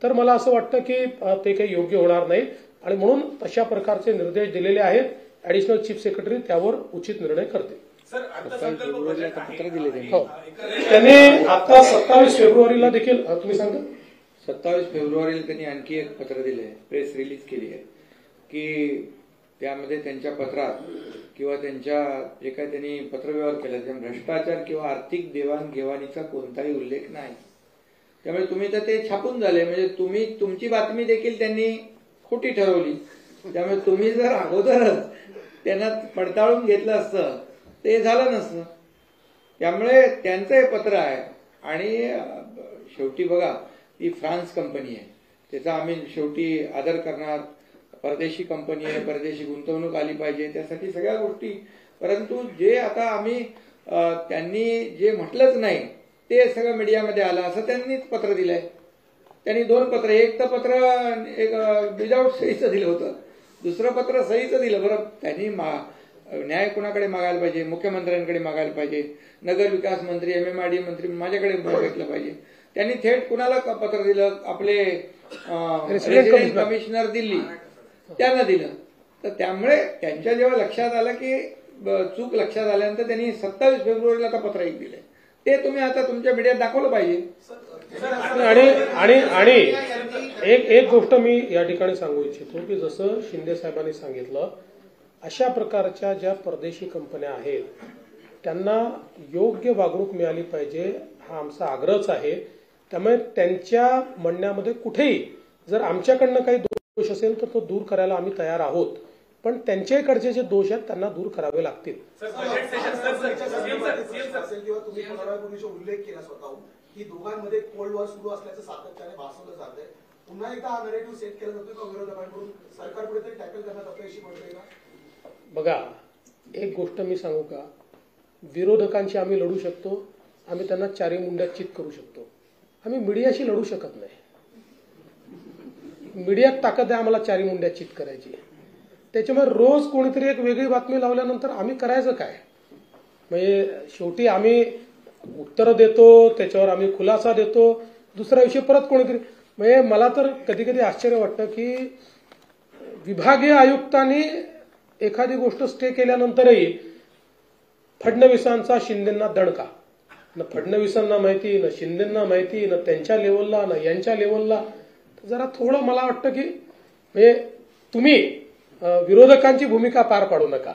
तर मला असं वाटतं की ते काही योग्य होणार नाही आणि म्हणून तशा प्रकारचे निर्देश दिलेले आहेत. ऍडिशनल चीफ सेक्रेटरी त्यावर उचित निर्णय करतील. पत्र दिले त्यांनी. हो, त्यांनी आता 27 फेब्रुवारीला देखील तुम्ही सांगा 27 फेब्रुवारीला त्यांनी आणखी एक पत्र दिले, प्रेस रिलीज केली आहे की त्यामध्ये त्यांच्या पत्रात किंवा त्यांच्या जे काही त्यांनी पत्रव्यवहार केला त्या भ्रष्टाचार किंवा आर्थिक देवाणघेवाणीचा कोणताही उल्लेख नाही. त्यामुळे तुम्ही तर ते छापून झाले, म्हणजे तुम्ही तुमची बातमी देखील त्यांनी खोटी ठरवली. त्यामुळे तुम्ही जर अगोदरच त्यांना पडताळून घेतलं असतं ते झालं नसतं. त्यामुळे त्यांचं हे पत्र आहे आणि शेवटी बघा ही फ्रान्स कंपनी आहे, त्याचा आम्ही शेवटी आदर करणार. परदेशी कंपनी आहे, परदेशी गुंतवणूक आली पाहिजे त्यासाठी सगळ्या गोष्टी. परंतु जे आता आम्ही त्यांनी जे म्हटलंच नाही ते सगळं मीडियामध्ये आलं असं त्यांनीच पत्र दिलंय. त्यांनी 2 पत्र, एक तर पत्र एक विदाऊट सहीचं दिलं होतं, दुसरं पत्र सहीचं दिलं. बरं त्यांनी न्याय कुणाकडे मागायला पाहिजे? मुख्यमंत्र्यांकडे मागायला पाहिजे, नगर विकास मंत्री MMRDA मंत्री माझ्याकडे मागितलं पाहिजे. त्यांनी थेट कुणाला पत्र दिलं? आपले रेसिडेंट कमिशनर दिल्ली त्यांना दिलं. तर त्यामुळे त्यांच्या जेव्हा लक्षात आलं की चूक लक्षात आल्यानंतर त्यांनी 27 फेब्रुवारीला आता पत्र एक दिलंय. ते तुम्ही आता तुमच्या मीडियात दाखवलं पाहिजे. आणि एक गोष्ट मी या ठिकाणी सांगू इच्छितो की जसं शिंदे साहेबांनी सांगितलं अशा प्रकारच्या ज्या परदेशी कंपन्या आहेत त्यांना योग्य वागणूक मिळाली पाहिजे हा आमचा आग्रहच आहे. त्यामुळे त्यांच्या म्हणण्यामध्ये कुठेही जर आमच्याकडनं काही दोष असेल तर तो दूर करायला आम्ही तयार आहोत, पण त्यांच्याकडचे जे दोष आहेत त्यांना दूर करावे लागतील. किंवा तुम्ही पूर्वीचा उल्लेख केला स्वतःहून की दोघांमध्ये कोल्ड वॉर सुरू असल्याचं सातत्याने भासवलं जात आहे. पुन्हा एकदा हा नरेटिव्ह सेट केला जातोय का विरोधकांकडून? सरकारपुढे तरी टॅकल करण्यात अपयशी पडतंय का? बघा, एक गोष्ट मी सांगू का, विरोधकांशी आम्ही लढू शकतो, आम्ही त्यांना चारी मुंड्यात चित करू शकतो. आम्ही मीडियाशी लढू शकत नाही. मीडियात ताकद आहे आम्हाला चारी मुंड्यात चित करायची. त्याच्यामुळे रोज कोणीतरी एक वेगळी बातमी लावल्यानंतर आम्ही करायचं काय? म्हणजे शेवटी आम्ही उत्तर देतो, त्याच्यावर आम्ही खुलासा देतो, दुसऱ्या दिवशी परत कोणीतरी. म्हणजे मला तर कधी कधी आश्चर्य वाटतं की विभागीय आयुक्तांनी एखादी गोष्ट स्टे केल्यानंतरही फडणवीसांचा शिंदेंना दणका. न फडणवीसांना माहिती, न शिंदेंना माहिती, न त्यांच्या लेवलला, न यांच्या लेवलला. जरा थोडं मला वाटतं की म्हणजे तुम्ही विरोधकांची भूमिका पार पाडू नका.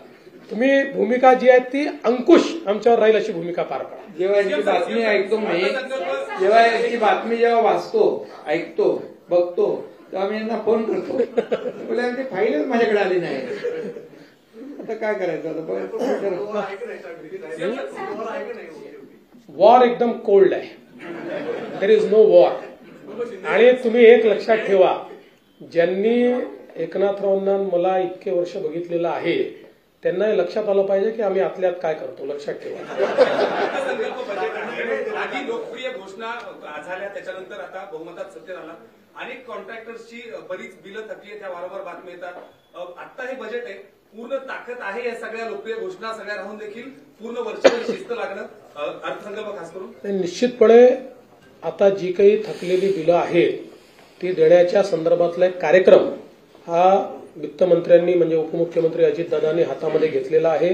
तुम्ही भूमिका जी आहे ती अंकुश आमच्यावर राहील अशी भूमिका पार पाडा. जेव्हा यांची बातमी ऐकतो मी, जेव्हा यांची बातमी जेव्हा वाचतो, ऐकतो, बघतो तेव्हा मी यांना फोन करतो, बोला यांची फाईलच माझ्याकडे आली नाही. आता काय करायचं? आता वॉर एकदम कोल्ड आहे. There is no war. आणि तुम्ही एक लक्षात ठेवा, ज्यांनी एकनाथरावांना मला इतके वर्ष बघितलेलं आहे त्यांना हे लक्षात आलं पाहिजे की आम्ही आतल्यात काय करतो. लक्षात ठेवा. आधी लोकप्रिय घोषणा झाल्या, त्याच्यानंतर आता बहुमतात सत्तेत आला. अनेक कॉन्ट्रॅक्टर्सची बरीच बिलं थकली आहेत, त्या वारंवार बातम्या येतात. आता हे बजेट आहे, पूर्ण ताकद आहे या सगळ्या लोकप्रिय घोषणा सगळ्या राहून देखील पूर्ण वर्षभर शिस्त लागणं, अर्थसंकल्प खास करून. निश्चितपणे आता जी काही थकलेली बिलं आहेत ती देण्याच्या संदर्भातला एक कार्यक्रम हा वित्तमंत्र्यांनी म्हणजे उपमुख्यमंत्री अजितदादांनी हातामध्ये घेतलेला आहे.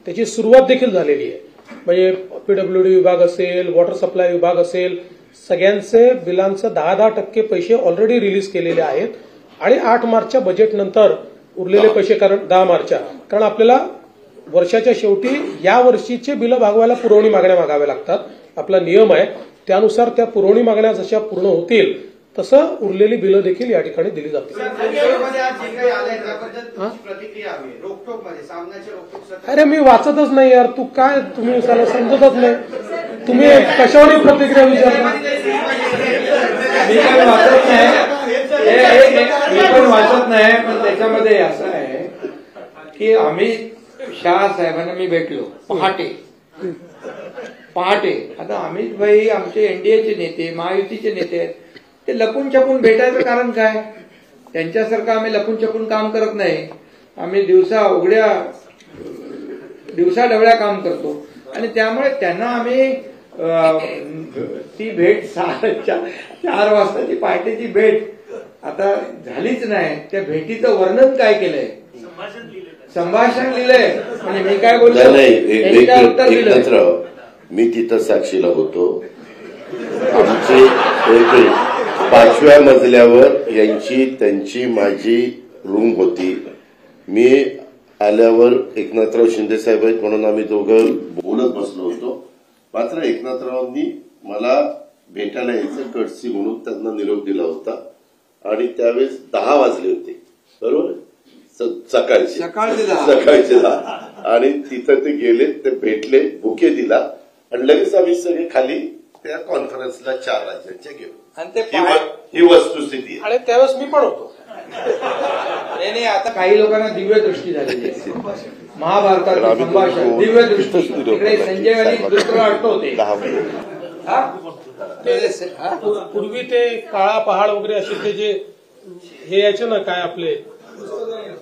त्याची सुरुवात देखील झालेली आहे. म्हणजे PWD विभाग असेल, वॉटर सप्लाय विभाग असेल, सगळ्यांचे बिलांचे 10% पैसे ऑलरेडी रिलीज केलेले आहेत. आणि 8 मार्चच्या बजेटनंतर उरलेले पैसे, कारण 10 मार्चच्या, कारण आपल्याला वर्षाच्या शेवटी या वर्षीचे बिलं भागवायला पुरवणी मागण्या मागाव्या लागतात. आपला नियम आहे. त्यानुसार त्या पुरवणी मागण्या जशा पूर्ण होतील तसं उरलेली बिलं देखील या ठिकाणी दिली जातील. अरे मी वाचतच नाही यार. तू काय, तुम्ही त्याला समजतच नाही. तुम्ही कशावर प्रतिक्रिया विचारता? मी काय वाचत नाही. मी पण वाचत नाही, पण त्याच्यामध्ये असं आहे की अमित शहा साहेबांना मी भेटलो पहाटे. आता अमित भाई आमचे एनडीएचे नेते, महायुतीचे नेते आहेत, ते लपून छपून भेटायचं कारण काय? त्यांच्यासारखं आम्ही लपून छपून काम करत नाही. आम्ही दिवसा डवळ्या काम करतो आणि त्यामुळे त्यांना आम्ही ती भेट 4 वाजताची पहाटेची भेट आता झालीच नाही. त्या भेटीचं वर्णन काय केलंय? संभाषण लिहिलंय. म्हणजे मी काय बोललो, त्यांनी काय उत्तर दिलं? मी तिथं साक्षीला होतो. आमची 5व्या मजल्यावर त्यांची माझी रूम होती. मी आल्यावर एकनाथराव शिंदे साहेब आहेत म्हणून आम्ही दोघं बोलत बसलो होतो. मात्र एकनाथरावांनी मला भेटायला यायचं कटसी म्हणून त्यांना निरोप दिला होता आणि त्यावेळेस 10 वाजले होते, बरोबर, सकाळचे 10. आणि तिथं ते गेले, ते भेटले, बुके दिला आणि लगेच आम्ही सगळे खाली त्या कॉन्फरन्सला 4 राज्यांच्या गेलो. ही वस्तुस्थिती आहे. आणि त्यावेळेस मी पण होतो. नाही, आता काही लोकांना दिव्य दृष्टी झालेली आहे. महाभारताचं संभाषण दिव्य दृष्टी. तिकडे संजय आणि धृतराष्ट्र होते. पूर्वी ते काळा पहाड वगैरे असे ते जे हे यायचे ना, काय आपले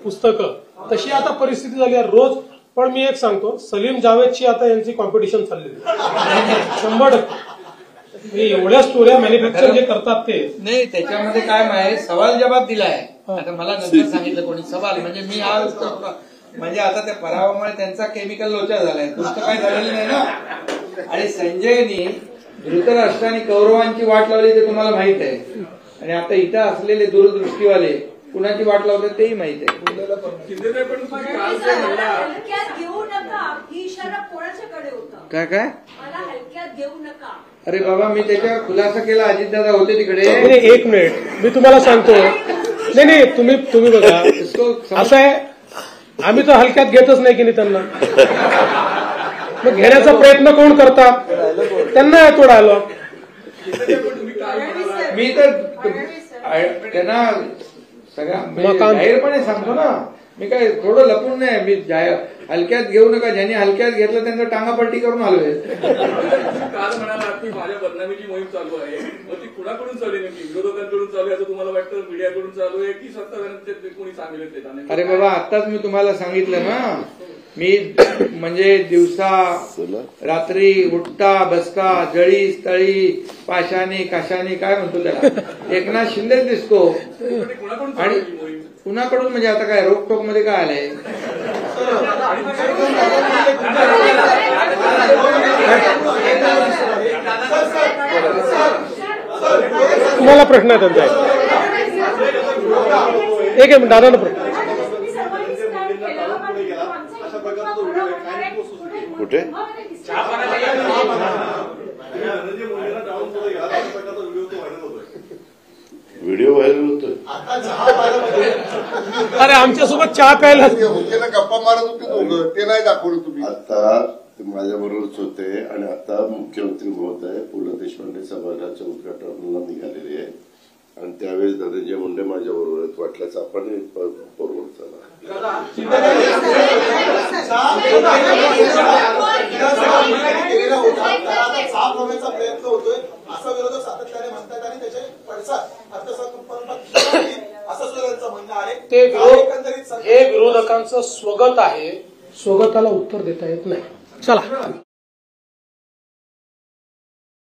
पुस्तकं, तशी आता परिस्थिती झाली आहे रोज. पण मी एक सांगतो, सलीम जावेदची आता यांची कॉम्पिटिशन चाललेली 100%. मी एवढ्या स्टोऱ्या मॅन्युफॅक्चर जे करतात ते नाही. त्याच्यामध्ये काय आहे, सवाल जवाब दिलाय. आता मला नंतर सांगितलं कोणी सवाल, म्हणजे मी म्हणजे आता त्या पराभवामुळे त्यांचा केमिकल लोचा झालाय, दुसरं काय झालेलं नाही ना. आणि संजयनी धृतराष्ट्र आणि कौरवांची वाट लावली ते तुम्हाला माहित आहे. आणि आता इथं असलेले दूरदृष्टीवाले कुणाची वाट लावतात तेही माहित आहे. हलक्यात घेऊ नका ही इशारा कोणाच्याकडे होता? काय मला हलक्यात घेऊ नका. अरे बाबा, मी त्याच्यावर खुलासा केला. अजितदादा होते तिकडे. एक मिनिट मी तुम्हाला सांगतो. नाही तुम्ही बघा, असं आहे, आम्ही तर हलक्यात घेतच नाही की नाही त्यांना. मग घेण्याचा प्रयत्न कोण करतात? त्यांना येतो डायलॉग. मी तर त्यांना सगळ्या जाहीरपणे सांगतो ना. मी काय थोडं लपून नाही. मी हलक्यात घेऊ नका. ज्यांनी हलक्यात घेतलं त्यांचं टांगापलटी करून आलोय. काल म्हणाला की माझ्या बदनामीची मोहीम चालू आहे, मग ती कुणाकडून चालू आहे? नक्की विरोधकांकडून चालू आहे असं तुम्हाला वाटतं? मीडियाकडून चालू आहे की सत्ताधाऱ्यांचे कोणी सांगितलं? अरे बाबा, आताच मी तुम्हाला सांगितलं ना. मी म्हणजे दिवसा रात्री उठता बसता जळी स्थळी पाशाने काशाने काय म्हणतो त्याला, एकनाथ शिंदे दिसतो. आणि कुणाकडून म्हणजे आता काय रोकटोक मध्ये काय आलंय? तुम्हाला प्रश्न आहे त्यांचा. एक मिनिट दादा प्रश्न. कुठे व्हिडिओ व्हायरल होतोय? अरे आमच्यासोबत चहा प्यायला गप्पा मारत होते दोघं, ते नाही दाखवलं तुम्ही. आता ते माझ्याबरोबरच होते आणि आता मुख्यमंत्री महोदय पु ल देशपांडे सभागृहाच्या उद्घाटनाला निघालेले आहे आणि त्यावेळेस धनंजय मुंडे माझ्या बरोबर आहेत. वाटल्यास आपण बरोबर चला. केलेला होता, आता साफ होण्याचा प्रयत्न होतोय असं विरोधक सातत्याने म्हणतात आणि त्याचे पडसाद अर्थसंकल्पात असं सुद्धा त्यांचं म्हणणं आहे. हे विरोधकांचं स्वगत आहे, स्वगताला उत्तर देता येत नाही. चला.